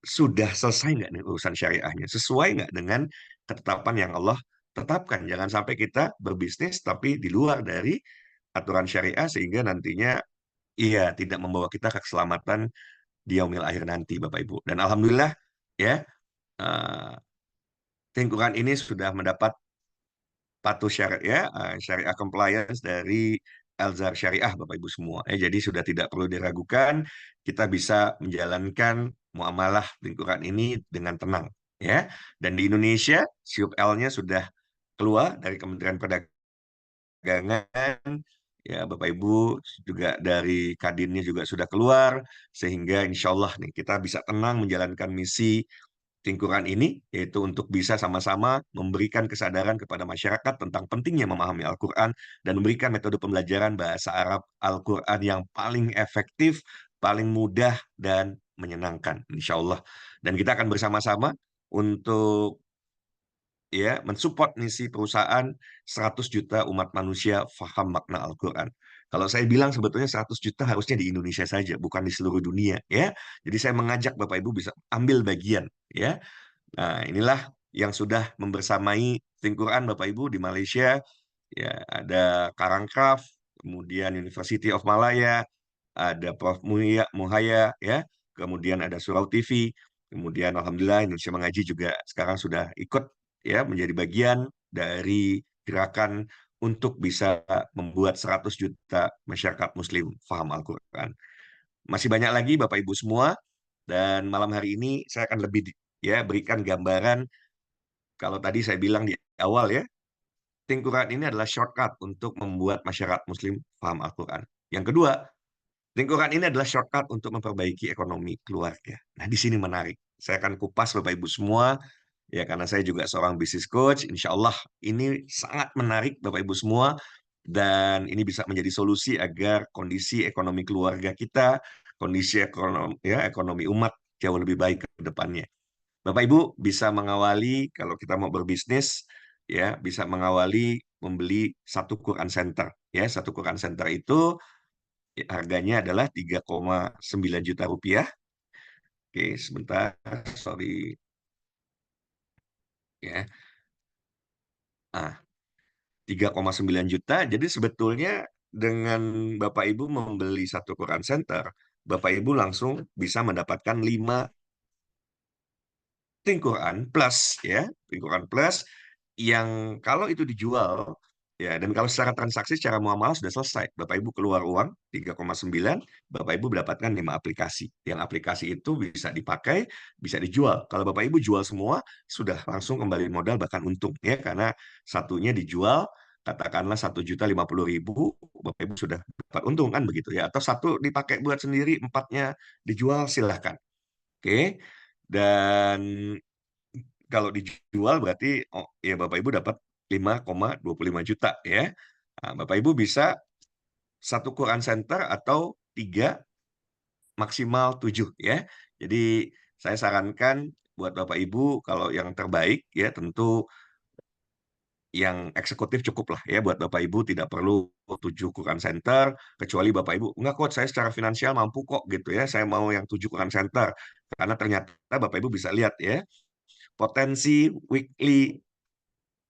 sudah selesai nggak nih urusan syariahnya? Sesuai nggak dengan ketetapan yang Allah tetapkan? Jangan sampai kita berbisnis tapi di luar dari aturan syariah sehingga nantinya iya tidak membawa kita ke keselamatan di yaumil akhir nanti, Bapak Ibu. Dan alhamdulillah ya, eh, lingkungan ini sudah mendapat patuh syariah, syariah compliance dari Al-Azhar Syariah, Bapak Ibu semua. Jadi sudah tidak perlu diragukan, kita bisa menjalankan muamalah lingkungan ini dengan tenang. Ya, dan di Indonesia, SIUP L-nya sudah keluar dari Kementerian Perdagangan, ya Bapak Ibu juga dari Kadinnya juga sudah keluar, sehingga insya Allah nih kita bisa tenang menjalankan misi lingkungan ini, yaitu untuk bisa sama-sama memberikan kesadaran kepada masyarakat tentang pentingnya memahami Al-Quran dan memberikan metode pembelajaran bahasa Arab Al-Quran yang paling efektif, paling mudah, dan menyenangkan, insya Allah. Dan kita akan bersama-sama untuk ya mensupport misi perusahaan 100 juta umat manusia faham makna Al-Quran. Kalau saya bilang sebetulnya 100 juta harusnya di Indonesia saja, bukan di seluruh dunia ya. Jadi saya mengajak Bapak Ibu bisa ambil bagian ya. Nah, inilah yang sudah membersamai Think Quran Bapak Ibu di Malaysia. Ya, ada Karangkraf, kemudian University of Malaya, ada Prof. Muhaya, ya, kemudian ada Surau TV, kemudian Alhamdulillah Indonesia Mengaji juga sekarang sudah ikut ya menjadi bagian dari gerakan untuk bisa membuat 100 juta masyarakat Muslim faham Al-Quran. Masih banyak lagi Bapak Ibu semua, dan malam hari ini saya akan lebih ya berikan gambaran kalau tadi saya bilang di awal ya, Quran ini adalah shortcut untuk membuat masyarakat Muslim paham Al-Quran. Yang kedua, Quran ini adalah shortcut untuk memperbaiki ekonomi keluarga. Nah, di sini menarik. Saya akan kupas Bapak Ibu semua, ya karena saya juga seorang business coach. Insya Allah ini sangat menarik Bapak Ibu semua, dan ini bisa menjadi solusi agar kondisi ekonomi keluarga kita, kondisi ekonomi, ya, ekonomi umat jauh lebih baik ke depannya. Bapak Ibu bisa mengawali kalau kita mau berbisnis ya bisa mengawali membeli satu Quran Center ya satu Quran Center itu harganya adalah 3,9 juta rupiah. Oke, sebentar, sorry ya. Ah, 3,9 juta. Jadi sebetulnya dengan Bapak Ibu membeli satu Quran Center, Bapak Ibu langsung bisa mendapatkan 5 Quran Plus ya, Quran Plus yang kalau itu dijual ya dan kalau secara transaksi secara muamalah sudah selesai. Bapak Ibu keluar uang 3,9, Bapak Ibu mendapatkan 5 aplikasi. Yang aplikasi itu bisa dipakai, bisa dijual. Kalau Bapak Ibu jual semua sudah langsung kembali modal bahkan untung ya karena satunya dijual katakanlah 1.050.000, Bapak Ibu sudah dapat untung kan begitu ya. Atau satu dipakai buat sendiri, empatnya dijual silahkan. Oke. Dan kalau dijual berarti oh ya Bapak Ibu dapat 5,25 juta ya. Nah, Bapak Ibu bisa satu Quran Center atau 3 maksimal 7 ya. Jadi saya sarankan buat Bapak Ibu kalau yang terbaik ya tentu yang eksekutif cukup lah ya buat Bapak Ibu tidak perlu 7 Quran Center kecuali Bapak Ibu enggak kok saya secara finansial mampu kok gitu ya saya mau yang 7 Quran Center karena ternyata Bapak Ibu bisa lihat ya potensi weekly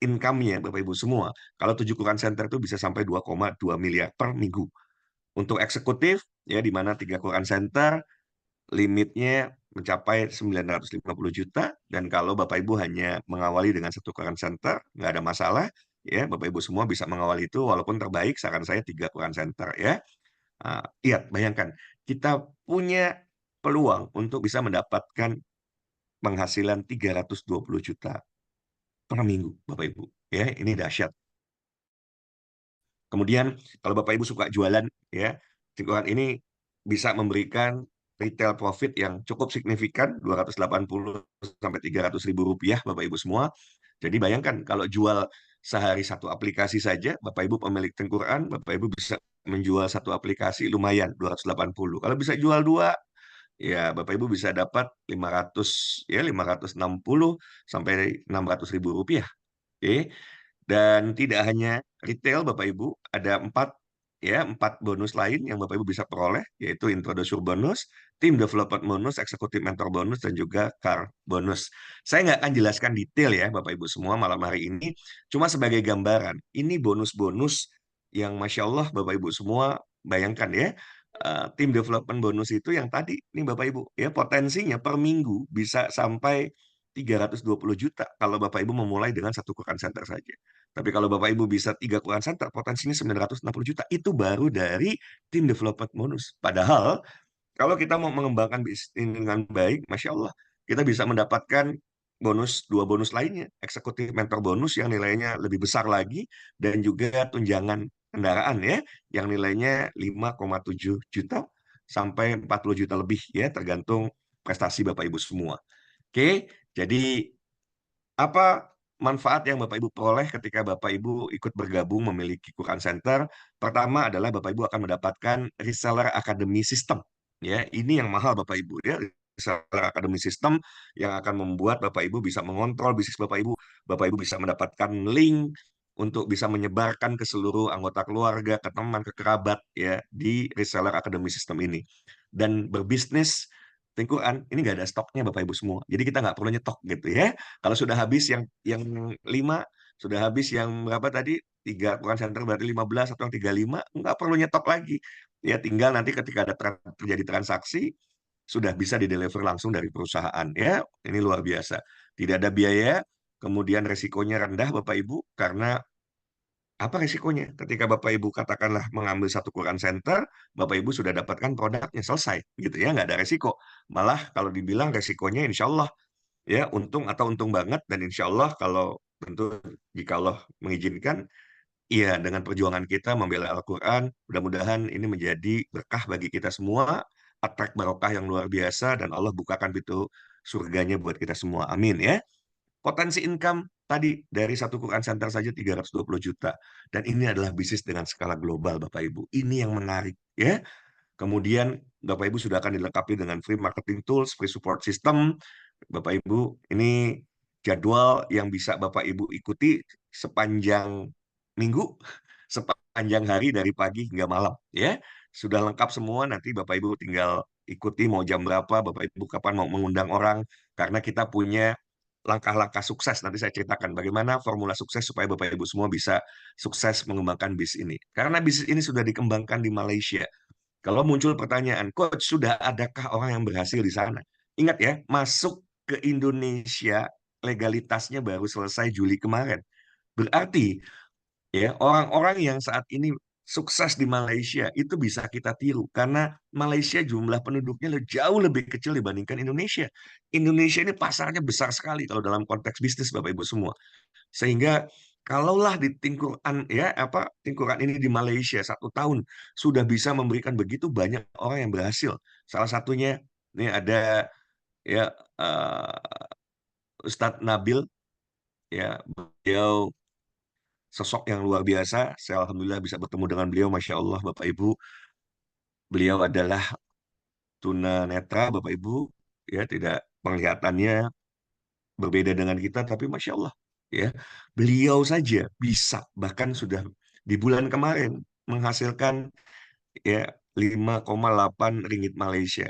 income-nya Bapak Ibu semua. Kalau 7 Quran Center itu bisa sampai 2,2 miliar per minggu. Untuk eksekutif, ya di mana 3 Quran Center, limitnya mencapai 950 juta. Dan kalau Bapak Ibu hanya mengawali dengan satu Quran Center, nggak ada masalah. Ya, Bapak Ibu semua bisa mengawali itu, walaupun terbaik, saran saya 3 Quran Center. Ya, lihat, bayangkan, kita punya peluang untuk bisa mendapatkan penghasilan 320 juta per minggu, Bapak Ibu. Ya, ini dahsyat. Kemudian kalau Bapak Ibu suka jualan ya, lingkungan ini bisa memberikan retail profit yang cukup signifikan 280 sampai 300 ribu rupiah Bapak Ibu semua. Jadi bayangkan kalau jual sehari satu aplikasi saja, Bapak Ibu pemilik Tengkuran, Bapak Ibu bisa menjual satu aplikasi lumayan 280. Kalau bisa jual dua, ya Bapak Ibu bisa dapat 500 ya 560 sampai 600 ribu rupiah. Oke. Dan tidak hanya retail Bapak Ibu, ada empat bonus lain yang Bapak Ibu bisa peroleh, yaitu introducer bonus, team development bonus, executive mentor bonus, dan juga car bonus. Saya nggak akan jelaskan detail ya Bapak Ibu semua malam hari ini, cuma sebagai gambaran. Ini bonus-bonus yang Masya Allah Bapak Ibu semua bayangkan ya, tim development bonus itu yang tadi nih Bapak Ibu ya potensinya per minggu bisa sampai 320 juta kalau Bapak Ibu memulai dengan satu Quran Center saja. Tapi kalau Bapak Ibu bisa 3 Quran Center, potensinya 960 juta. Itu baru dari tim development bonus. Padahal kalau kita mau mengembangkan bisnis ini dengan baik, Masya Allah, kita bisa mendapatkan dua bonus lainnya. Eksekutif mentor bonus yang nilainya lebih besar lagi, dan juga tunjangan kendaraan ya, yang nilainya 5,7 juta sampai 40 juta lebih ya, tergantung prestasi Bapak Ibu semua. Oke, jadi apa manfaat yang Bapak Ibu peroleh ketika Bapak Ibu ikut bergabung memiliki Quran Center? Pertama adalah Bapak Ibu akan mendapatkan reseller academy system. Ya, ini yang mahal Bapak Ibu ya. Reseller academy system yang akan membuat Bapak Ibu bisa mengontrol bisnis Bapak Ibu. Bapak Ibu bisa mendapatkan link untuk bisa menyebarkan ke seluruh anggota keluarga, ke teman, ke kerabat ya di reseller academy system ini. Dan berbisnis Quran ini nggak ada stoknya Bapak Ibu semua. Jadi kita nggak perlu nyetok gitu ya. Kalau sudah habis yang 5, sudah habis yang berapa tadi? 3 Quran Center berarti 15 atau yang 35, nggak perlu nyetok lagi. Ya tinggal nanti ketika ada terjadi transaksi, sudah bisa di-deliver langsung dari perusahaan. Ya, ini luar biasa. Tidak ada biaya, kemudian resikonya rendah Bapak Ibu, karena apa resikonya? Ketika Bapak Ibu katakanlah mengambil satu Quran Center, Bapak Ibu sudah dapatkan produknya selesai, gitu ya, nggak ada resiko. Malah kalau dibilang resikonya insya Allah ya untung atau untung banget, dan insya Allah kalau tentu jika Allah mengizinkan, iya dengan perjuangan kita membela Al-Quran, mudah-mudahan ini menjadi berkah bagi kita semua, attract barokah yang luar biasa, dan Allah bukakan pintu surganya buat kita semua. Amin ya. Potensi income tadi dari satu Quran Center saja 320 juta. Dan ini adalah bisnis dengan skala global Bapak Ibu. Ini yang menarik ya. Kemudian Bapak Ibu sudah akan dilengkapi dengan free marketing tools, free support system. Bapak Ibu, ini jadwal yang bisa Bapak Ibu ikuti sepanjang minggu, sepanjang hari dari pagi hingga malam. Ya, sudah lengkap semua. Nanti Bapak Ibu tinggal ikuti mau jam berapa, Bapak Ibu kapan mau mengundang orang. Karena kita punya langkah-langkah sukses. Nanti saya ceritakan bagaimana formula sukses supaya Bapak Ibu semua bisa sukses mengembangkan bisnis ini. Karena bisnis ini sudah dikembangkan di Malaysia. Kalau muncul pertanyaan, Coach, sudah adakah orang yang berhasil di sana? Ingat ya, masuk ke Indonesia legalitasnya baru selesai Juli kemarin. Berarti ya orang-orang yang saat ini sukses di Malaysia itu bisa kita tiru karena Malaysia jumlah penduduknya jauh lebih kecil dibandingkan Indonesia. Indonesia ini pasarnya besar sekali kalau dalam konteks bisnis Bapak Ibu semua. Sehingga kalaulah di tingkuran ya apa tingkuran ini di Malaysia 1 tahun sudah bisa memberikan begitu banyak orang yang berhasil. Salah satunya ini ada ya Ustadz Nabil ya, beliau sosok yang luar biasa. Saya alhamdulillah bisa bertemu dengan beliau, Masya Allah Bapak Ibu. Beliau adalah tunanetra Bapak Ibu, ya tidak penglihatannya berbeda dengan kita, tapi Masya Allah ya beliau saja bisa bahkan sudah di bulan kemarin menghasilkan ya 5,8 ringgit Malaysia,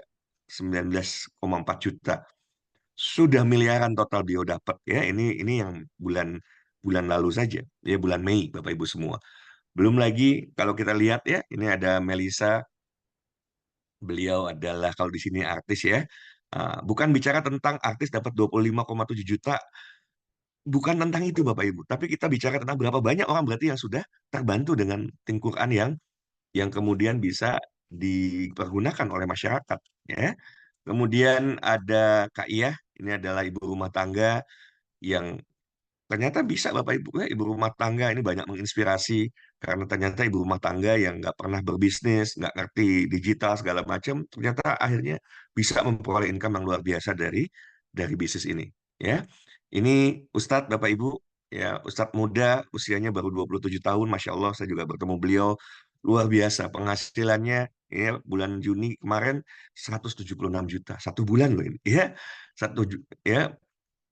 19,4 juta. Sudah miliaran total beliau dapat ya. Ini yang bulan bulan lalu saja ya, bulan Mei Bapak Ibu semua. Belum lagi kalau kita lihat ya, ini ada Melisa, beliau adalah kalau di sini artis ya. Bukan bicara tentang artis dapat 25,7 juta, bukan tentang itu Bapak Ibu, tapi kita bicara tentang berapa banyak orang berarti yang sudah terbantu dengan tim Quran yang kemudian bisa dipergunakan oleh masyarakat ya. Kemudian ada Kak Iyah, ini adalah ibu rumah tangga yang ternyata bisa Bapak Ibu ya, ibu rumah tangga ini banyak menginspirasi karena ternyata ibu rumah tangga yang nggak pernah berbisnis, nggak ngerti digital segala macam, ternyata akhirnya bisa memperoleh income yang luar biasa dari bisnis ini. Ya, ini Ustadz Bapak Ibu ya, Ustadz muda usianya baru 27 tahun, Masya Allah saya juga bertemu beliau luar biasa penghasilannya ya bulan Juni kemarin 176 juta satu bulan loh ini ya ya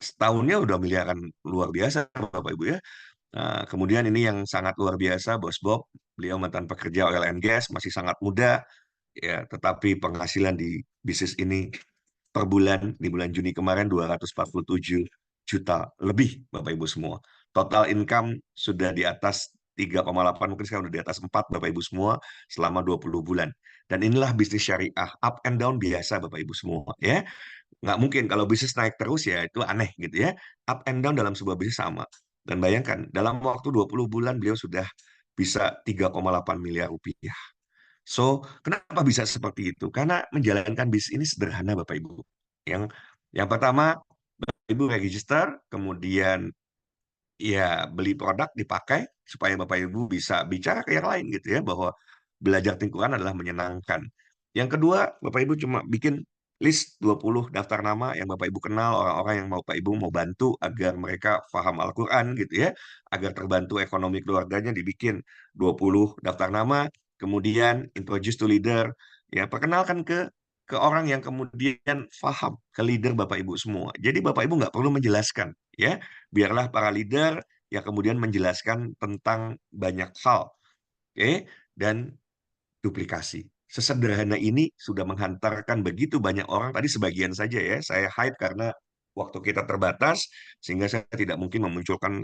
setahunnya udah miliaran luar biasa Bapak Ibu ya. Nah, kemudian ini yang sangat luar biasa Bos Bob, beliau mantan pekerja oil and gas, masih sangat muda ya, tetapi penghasilan di bisnis ini per bulan di bulan Juni kemarin 247 juta lebih Bapak Ibu semua. Total income sudah di atas 3,8, mungkin sekarang sudah di atas 4 Bapak Ibu semua selama 20 bulan. Dan inilah bisnis syariah, up and down biasa Bapak Ibu semua ya. Nggak mungkin kalau bisnis naik terus ya itu aneh gitu ya. Up and down dalam sebuah bisnis sama. Dan bayangkan dalam waktu 20 bulan beliau sudah bisa 3,8 miliar rupiah. So, kenapa bisa seperti itu? Karena menjalankan bisnis ini sederhana, Bapak Ibu. Yang yang pertama, Bapak Ibu register, kemudian ya beli produk dipakai supaya Bapak Ibu bisa bicara ke yang lain gitu ya bahwa belajar lingkungan adalah menyenangkan. Yang kedua, Bapak Ibu cuma bikin list 20 daftar nama yang Bapak Ibu kenal, orang-orang yang Bapak Ibu mau bantu agar mereka paham Al-Qur'an gitu ya, agar terbantu ekonomi keluarganya dibikin 20 daftar nama, kemudian introduce to leader, ya perkenalkan ke orang yang kemudian paham, ke leader Bapak Ibu semua. Jadi Bapak Ibu nggak perlu menjelaskan ya, biarlah para leader yang kemudian menjelaskan tentang banyak hal, oke? Dan duplikasi. Sesederhana ini sudah menghantarkan begitu banyak orang, tadi sebagian saja ya, saya hype karena waktu kita terbatas, sehingga saya tidak mungkin memunculkan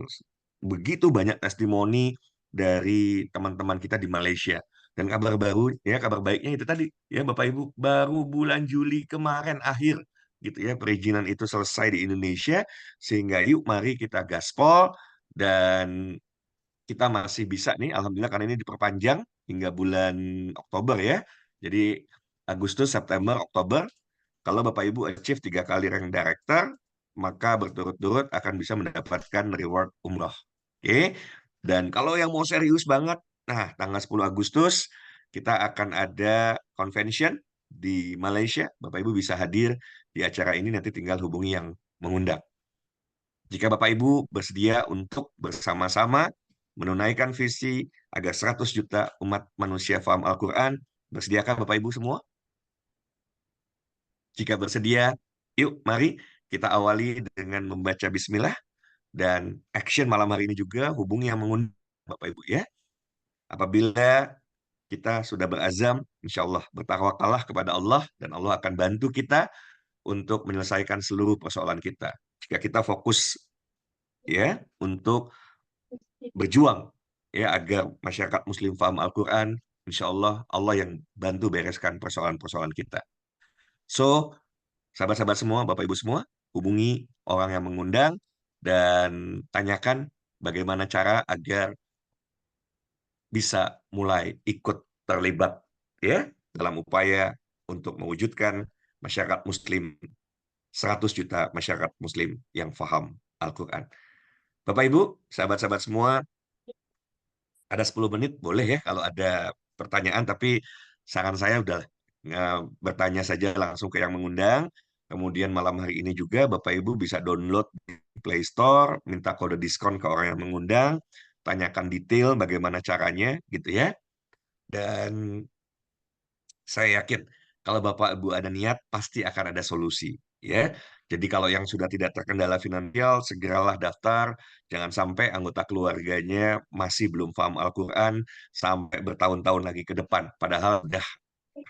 begitu banyak testimoni dari teman-teman kita di Malaysia. Dan kabar baru, ya kabar baiknya itu tadi, ya Bapak Ibu, baru bulan Juli kemarin akhir, gitu ya, perizinan itu selesai di Indonesia, sehingga yuk mari kita gaspol, dan kita masih bisa nih, alhamdulillah karena ini diperpanjang hingga bulan Oktober ya. Jadi Agustus, September, Oktober, kalau Bapak Ibu achieve 3 kali rank director, maka berturut-turut akan bisa mendapatkan reward umroh. Oke. Dan kalau yang mau serius banget, nah tanggal 10 Agustus kita akan ada convention di Malaysia. Bapak Ibu bisa hadir di acara ini, nanti tinggal hubungi yang mengundang. Jika Bapak Ibu bersedia untuk bersama-sama menunaikan visi agar 100 juta umat manusia faham Al-Quran, bersediakah Bapak Ibu semua? Jika bersedia, yuk mari kita awali dengan membaca bismillah dan action malam hari ini juga hubungi yang mengundang Bapak Ibu ya. Apabila kita sudah berazam, insya Allah bertawakallah kepada Allah dan Allah akan bantu kita untuk menyelesaikan seluruh persoalan kita. Jika kita fokus ya untuk berjuang ya agar masyarakat Muslim paham Al-Quran, insya Allah Allah yang bantu bereskan persoalan-persoalan kita. So, sahabat-sahabat semua, Bapak Ibu semua, hubungi orang yang mengundang dan tanyakan bagaimana cara agar bisa mulai ikut terlibat ya dalam upaya untuk mewujudkan masyarakat Muslim 100 juta masyarakat Muslim yang faham Al-Quran. Bapak Ibu, sahabat-sahabat semua, ada 10 menit boleh ya kalau ada pertanyaan, tapi saran saya udah bertanya saja langsung ke yang mengundang. Kemudian malam hari ini juga Bapak Ibu bisa download di Play Store, minta kode diskon ke orang yang mengundang, tanyakan detail bagaimana caranya gitu ya. Dan saya yakin kalau Bapak Ibu ada niat pasti akan ada solusi ya. Jadi kalau yang sudah tidak terkendala finansial segeralah daftar, jangan sampai anggota keluarganya masih belum paham Al-Qur'an sampai bertahun-tahun lagi ke depan padahal sudah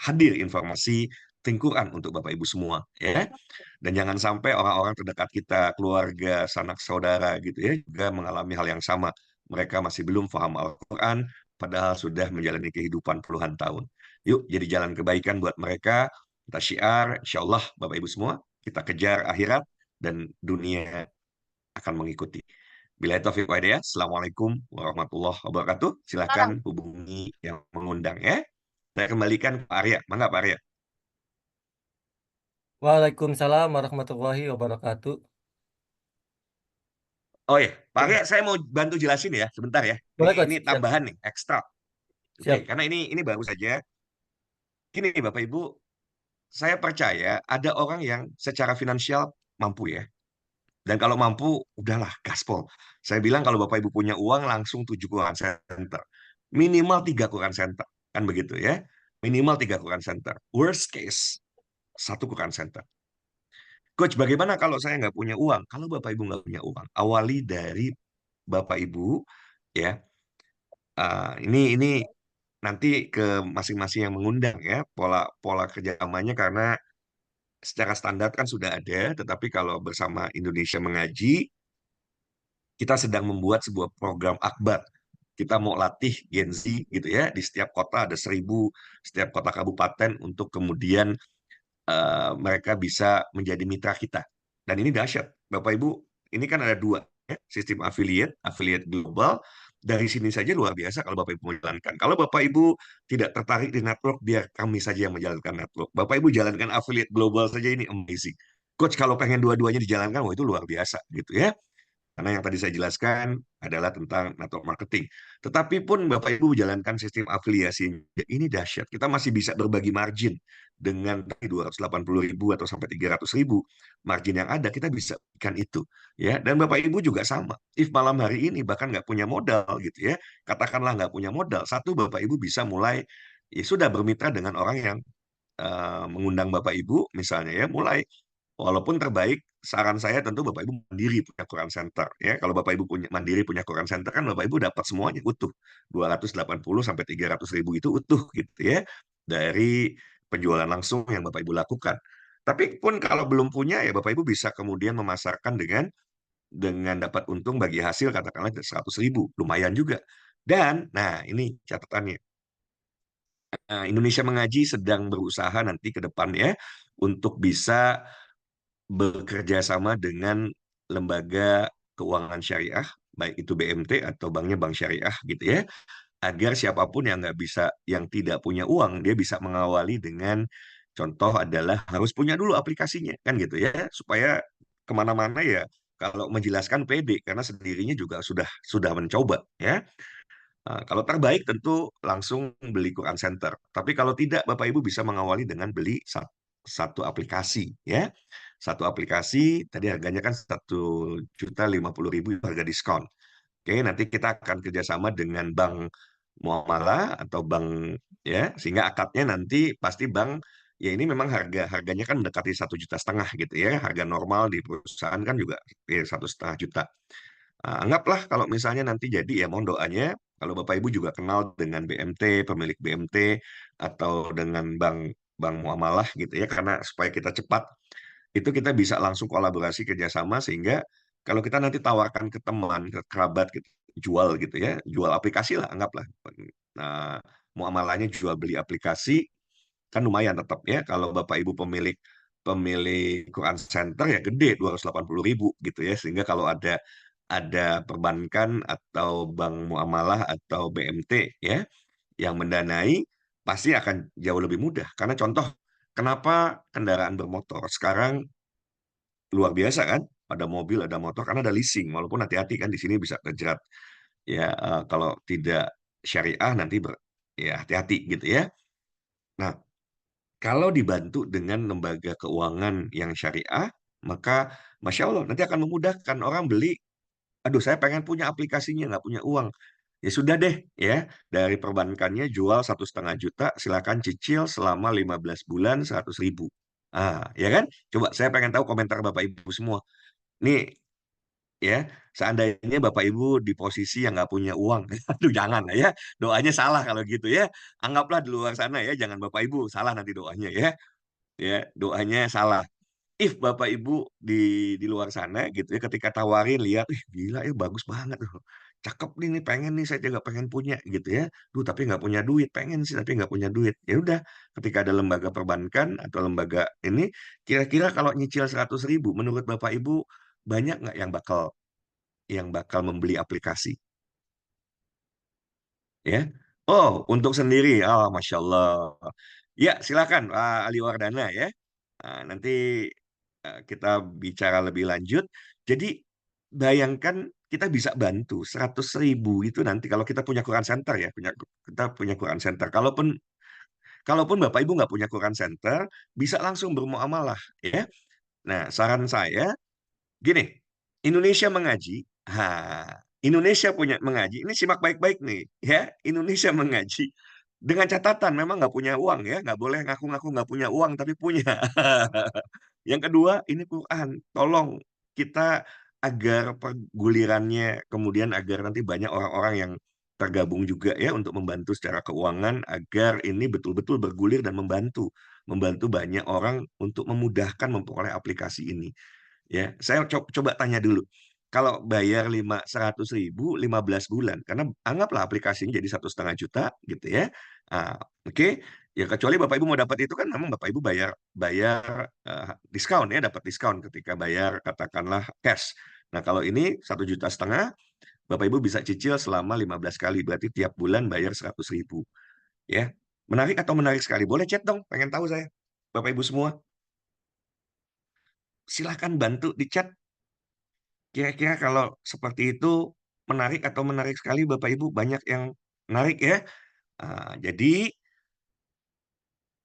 hadir informasi Al-Qur'an untuk Bapak Ibu semua ya. Dan jangan sampai orang-orang terdekat kita, keluarga, sanak saudara gitu ya juga mengalami hal yang sama. Mereka masih belum paham Al-Qur'an padahal sudah menjalani kehidupan puluhan tahun. Yuk jadi jalan kebaikan buat mereka. Kita syiar, insya Allah Bapak Ibu semua, kita kejar akhirat dan dunia akan mengikuti. Bila taufiq wa hidayah, Assalamualaikum warahmatullahi wabarakatuh. Silakan hubungi yang mengundang ya. Saya kembalikan ke Pak Arya. Mangga Pak Arya. Waalaikumsalam warahmatullahi wabarakatuh. Oh ya, Pak Arya, Ya, saya mau bantu jelasin ya, sebentar ya. boleh Ini Coach. Siap, tambahan nih, ekstra. Oke, siap. karena ini baru saja. Gini nih Bapak Ibu, saya percaya ada orang yang secara finansial mampu ya. Dan kalau mampu, udahlah, gaspol. Saya bilang kalau Bapak Ibu punya uang, langsung tuju ke Quran Center. minimal 3 Quran Center, kan begitu ya. Minimal 3 Quran Center. Worst case, 1 Quran Center. Coach, bagaimana kalau saya nggak punya uang? Kalau Bapak Ibu nggak punya uang, awali dari Bapak Ibu, ya. Ini nanti ke masing-masing yang mengundang ya, pola pola kerjasamanya, karena secara standar kan sudah ada, tetapi kalau bersama Indonesia Mengaji, kita sedang membuat sebuah program akbar. Kita mau latih Gen Z gitu ya, di setiap kota ada 1.000, setiap kota kabupaten, untuk kemudian mereka bisa menjadi mitra kita. Dan ini dahsyat, Bapak Ibu. Ini kan ada dua, ya, sistem affiliate, affiliate global. Dari sini saja luar biasa kalau Bapak Ibu menjalankan. Kalau Bapak Ibu tidak tertarik di network, biar kami saja yang menjalankan network. Bapak Ibu jalankan affiliate global saja, ini amazing. Coach, kalau pengen dua-duanya dijalankan, wah itu luar biasa gitu ya. Karena yang tadi saya jelaskan adalah tentang network marketing. Tetapi pun Bapak Ibu menjalankan sistem afiliasi, ini dahsyat. Kita masih bisa berbagi margin dengan 280.000 atau sampai 300.000. Margin yang ada, kita bisa berikan itu. Ya. Dan Bapak Ibu juga sama. If malam hari ini bahkan nggak punya modal gitu ya, katakanlah nggak punya modal, satu Bapak Ibu bisa mulai, ya sudah bermitra dengan orang yang mengundang Bapak Ibu misalnya ya, mulai. Walaupun terbaik, saran saya tentu Bapak Ibu mandiri punya Quran Center ya. Kalau Bapak Ibu punya mandiri punya Quran Center, kan Bapak Ibu dapat semuanya utuh, 280 sampai 300.000 itu utuh gitu ya, dari penjualan langsung yang Bapak Ibu lakukan. Tapi pun kalau belum punya, ya Bapak Ibu bisa kemudian memasarkan dengan dapat untung bagi hasil katakanlah 100.000, lumayan juga. Dan nah ini catatannya, Indonesia Mengaji sedang berusaha nanti ke depannya untuk bisa bekerja sama dengan lembaga keuangan syariah, baik itu BMT atau banknya bank syariah gitu ya, agar siapapun yang nggak bisa, yang tidak punya uang, dia bisa mengawali dengan, contoh adalah harus punya dulu aplikasinya, kan gitu ya, supaya kemana-mana ya, kalau menjelaskan pede, karena sendirinya juga sudah mencoba ya. Nah, kalau terbaik tentu langsung beli Quran Center. Tapi kalau tidak, Bapak Ibu bisa mengawali dengan beli satu aplikasi ya. Satu aplikasi tadi harganya kan 1.050.000 harga diskon. Oke, nanti kita akan kerjasama dengan bank muamalah atau bank ya, sehingga akadnya nanti pasti bank, ya ini memang harganya kan mendekati 1,5 juta gitu ya. Harga normal di perusahaan kan juga ya, 1,5 juta. Anggaplah kalau misalnya nanti jadi, ya mohon doanya, kalau Bapak Ibu juga kenal dengan BMT, pemilik BMT, atau dengan bank bank muamalah gitu ya, karena supaya kita cepat, itu kita bisa langsung kolaborasi kerjasama, sehingga kalau kita nanti tawarkan ke teman, ke kerabat gitu, jual gitu ya, jual aplikasi lah anggaplah. Nah, muamalahnya jual beli aplikasi, kan lumayan tetap ya. Kalau Bapak Ibu pemilik pemilik Quran Center, ya gede, 280.000 gitu ya, sehingga kalau ada perbankan atau bank muamalah atau BMT ya yang mendanai, pasti akan jauh lebih mudah. Karena contoh, kenapa kendaraan bermotor sekarang luar biasa kan, ada mobil, ada motor, karena ada leasing. Walaupun hati-hati kan, di sini bisa terjerat ya, kalau tidak syariah nanti ya hati-hati gitu ya. Nah, kalau dibantu dengan lembaga keuangan yang syariah, maka Masya Allah nanti akan memudahkan orang beli. Aduh, saya pengen punya aplikasinya, nggak punya uang. Ya sudah deh, ya, dari perbankannya jual 1,5 juta, silakan cicil selama 15 bulan 100.000. Ya kan? Coba saya pengen tahu komentar Bapak Ibu semua. Nih, ya, seandainya Bapak Ibu di posisi yang nggak punya uang, aduh jangan lah ya, doanya salah kalau gitu ya. Anggaplah di luar sana ya, jangan Bapak Ibu salah nanti doanya ya, doanya salah. If Bapak Ibu di luar sana gitu ya, ketika tawarin lihat, ih gila ya, bagus banget tuh. Cakep nih, pengen nih, saya juga pengen punya gitu ya. Duh, tapi nggak punya duit, pengen sih tapi nggak punya duit. Ya udah, ketika ada lembaga perbankan atau lembaga ini, kira-kira kalau nyicil 100.000, menurut Bapak Ibu banyak nggak yang bakal membeli aplikasi? Ya. Oh, untuk sendiri. Oh, Masya Allah. Ya, silakan Pak Ali Wardana ya. Nanti kita bicara lebih lanjut. Jadi, bayangkan kita bisa bantu 100.000 itu nanti kalau kita punya Quran Center ya, kita punya Quran Center. Kalaupun Bapak Ibu nggak punya Quran Center, bisa langsung bermuamalah ya. Nah, saran saya gini, Indonesia Mengaji. Indonesia punya mengaji, ini simak baik-baik nih, ya. Indonesia mengaji dengan catatan memang nggak punya uang ya, nggak boleh ngaku-ngaku nggak punya uang tapi punya. Yang kedua, ini Quran. Tolong kita agar pergulirannya, kemudian agar nanti banyak orang-orang yang tergabung juga ya untuk membantu secara keuangan agar ini betul-betul bergulir dan membantu banyak orang untuk memudahkan memperoleh aplikasi ini. Ya, saya coba tanya dulu. Kalau bayar 100.000 15 bulan, karena anggaplah aplikasi ini jadi 1,5 juta gitu ya. Ah, oke. Ya kecuali Bapak Ibu mau dapat itu kan memang Bapak Ibu bayar bayar diskon ya, dapat diskon ketika bayar katakanlah cash. Nah, kalau ini 1,5 juta, Bapak Ibu bisa cicil selama 15 kali, berarti tiap bulan bayar 100.000 ya. Menarik atau menarik sekali? Boleh chat dong, pengen tahu saya. Bapak Ibu semua, silahkan bantu di chat. Kira-kira kalau seperti itu menarik atau menarik sekali Bapak Ibu, banyak yang menarik ya. Jadi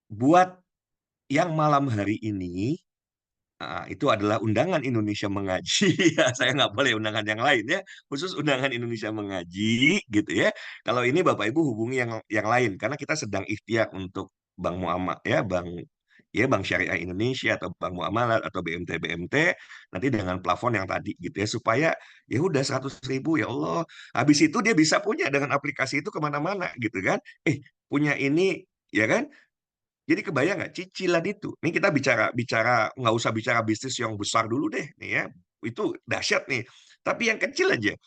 buat yang malam hari ini, itu adalah undangan Indonesia Mengaji ya, saya nggak boleh undangan yang lain ya, khusus undangan Indonesia Mengaji gitu ya. Kalau ini Bapak Ibu hubungi yang lain karena kita sedang ikhtiar untuk Bank Muamalah ya, Bank Syariah Indonesia atau Bank Muamalah atau BMT nanti dengan plafon yang tadi gitu ya, supaya ya udah 100.000 ya Allah, habis itu dia bisa punya dengan aplikasi itu kemana-mana gitu kan. Punya ini ya kan. Jadi kebayang nggak cicilan itu? Ini kita bicara bicara nggak usah bicara bisnis yang besar dulu deh, nih ya. Itu dahsyat nih. Tapi yang kecil aja.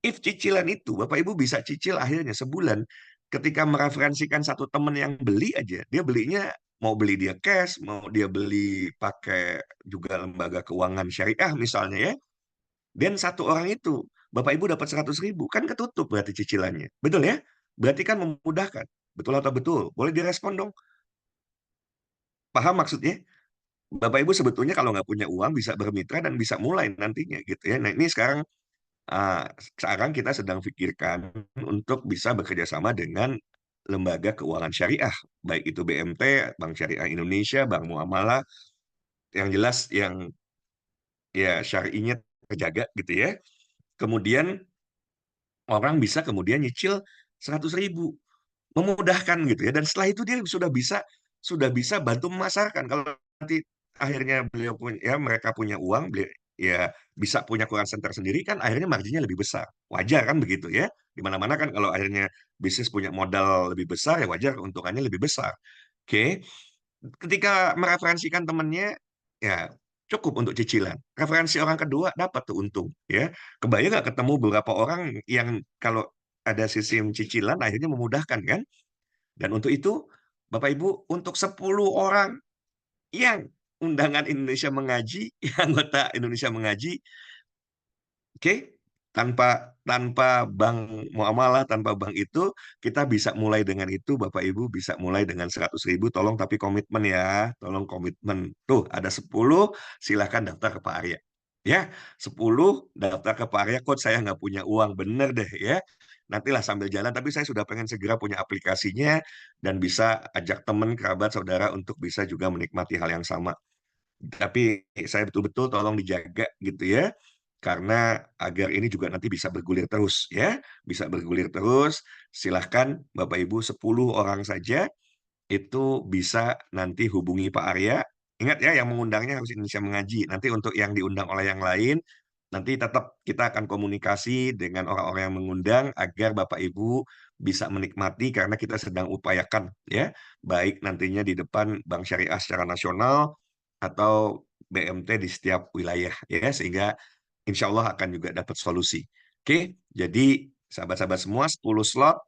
If cicilan itu Bapak Ibu bisa cicil akhirnya sebulan, ketika mereferensikan satu temen yang beli aja, dia belinya mau beli dia cash, mau dia beli pakai juga lembaga keuangan syariah misalnya ya. Dan satu orang itu Bapak Ibu dapat 100.000, kan ketutup berarti cicilannya. Betul ya? Berarti kan memudahkan. Betul atau betul? Boleh direspon dong. Paham maksudnya? Bapak Ibu sebetulnya kalau nggak punya uang bisa bermitra dan bisa mulai nantinya gitu ya. Nah ini sekarang kita sedang pikirkan untuk bisa bekerja sama dengan lembaga keuangan syariah, baik itu BMT, Bank Syariah Indonesia, Bank Muamalah, yang jelas yang ya syari'inya terjaga gitu ya. Kemudian orang bisa kemudian nyicil 100.000, memudahkan gitu ya. Dan setelah itu dia sudah bisa bantu memasarkan. Kalau nanti akhirnya beliau punya ya mereka punya uang, ya bisa punya Quran Center sendiri kan akhirnya marginnya lebih besar. Wajar kan begitu ya. Di mana-mana kan kalau akhirnya bisnis punya modal lebih besar ya wajar keuntungannya lebih besar. Oke. Ketika mereferensikan temennya ya cukup untuk cicilan. Referensi orang kedua dapat tuh untung ya. Kebayang nggak ketemu beberapa orang yang kalau ada sistem cicilan akhirnya memudahkan kan? Dan untuk itu, Bapak Ibu, untuk 10 orang yang undangan Indonesia Mengaji, yang anggota Indonesia Mengaji, oke, tanpa tanpa bank muamalah, tanpa bank itu, kita bisa mulai dengan itu, Bapak Ibu bisa mulai dengan 100.000, tolong tapi komitmen ya, tolong komitmen. Tuh, ada 10, silahkan daftar ke Pak Arya. Ya, 10 daftar ke Pak Arya, coach saya nggak punya uang, bener deh ya. Nantilah sambil jalan, tapi saya sudah pengen segera punya aplikasinya, dan bisa ajak teman, kerabat, saudara untuk bisa juga menikmati hal yang sama. Tapi saya betul-betul tolong dijaga gitu ya, karena agar ini juga nanti bisa bergulir terus ya, bisa bergulir terus. Silahkan Bapak Ibu 10 orang saja itu bisa nanti hubungi Pak Arya. Ingat ya, yang mengundangnya harus Indonesia Mengaji. Nanti untuk yang diundang oleh yang lain, nanti tetap kita akan komunikasi dengan orang-orang yang mengundang agar Bapak Ibu bisa menikmati karena kita sedang upayakan ya, baik nantinya di depan Bank Syariah secara nasional atau BMT di setiap wilayah ya, sehingga insya Allah akan juga dapat solusi. Oke, jadi sahabat-sahabat semua 10 slot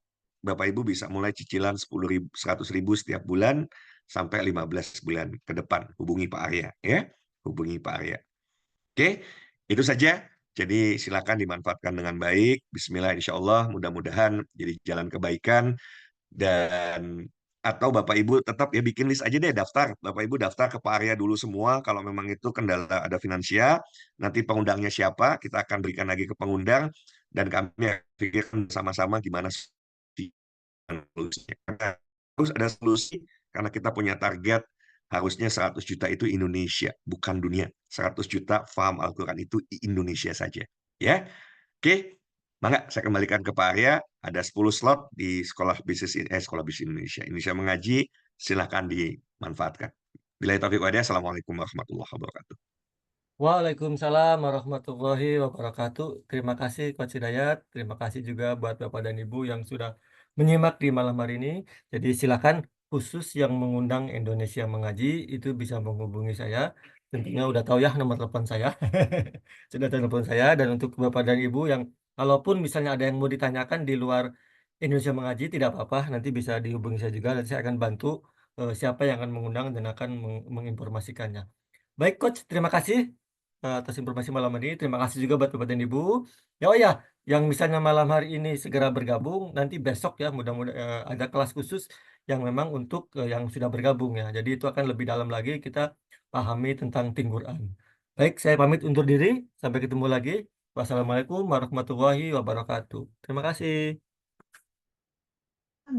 Bapak Ibu bisa mulai cicilan 10.000, 100.000 setiap bulan sampai 15 bulan ke depan. Hubungi Pak Arya ya. Hubungi Pak Arya. Oke, itu saja. Jadi silakan dimanfaatkan dengan baik. Bismillah insya Allah mudah-mudahan jadi jalan kebaikan dan atau Bapak Ibu tetap ya bikin list aja deh daftar. Bapak Ibu daftar ke Pak Arya dulu semua kalau memang itu kendala ada finansial. Nanti pengundangnya siapa, kita akan berikan lagi ke pengundang dan kami akan pikirkan sama-sama gimana solusinya. Harus ada solusi karena kita punya target harusnya 100 juta itu Indonesia, bukan dunia. 100 juta faham Al-Quran itu Indonesia saja. Ya, oke. Mangga, saya kembalikan ke Pak Arya. Ada 10 slot di Sekolah Bisnis Indonesia. Indonesia Mengaji, silakan dimanfaatkan. Bila taufiq wal hidayah, Assalamualaikum warahmatullahi wabarakatuh. Waalaikumsalam warahmatullahi wabarakatuh. Terima kasih Coach Hidayat. Terima kasih juga buat Bapak dan Ibu yang sudah menyimak di malam hari ini. Jadi silakan khusus yang mengundang Indonesia Mengaji itu bisa menghubungi saya. Tentunya udah tahu ya nomor telepon saya. Sudah tahu telepon saya dan untuk Bapak dan Ibu yang kalaupun misalnya ada yang mau ditanyakan di luar Indonesia Mengaji tidak apa-apa, nanti bisa dihubungi saya juga. Nanti saya akan bantu siapa yang akan mengundang dan akan menginformasikannya. Baik Coach, terima kasih atas informasi malam ini. Terima kasih juga buat Bapak dan Ibu. Ya, oh ya, yang misalnya malam hari ini segera bergabung, nanti besok ya mudah-mudahan ada kelas khusus yang memang untuk yang sudah bergabung ya. Jadi itu akan lebih dalam lagi kita pahami tentang Tim Quran. Baik, saya pamit undur diri. Sampai ketemu lagi. Wassalamualaikum warahmatullahi wabarakatuh. Terima kasih.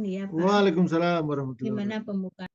Ya, Pak. Waalaikumsalam warahmatullahi Gimana wabarakatuh. pembukaan?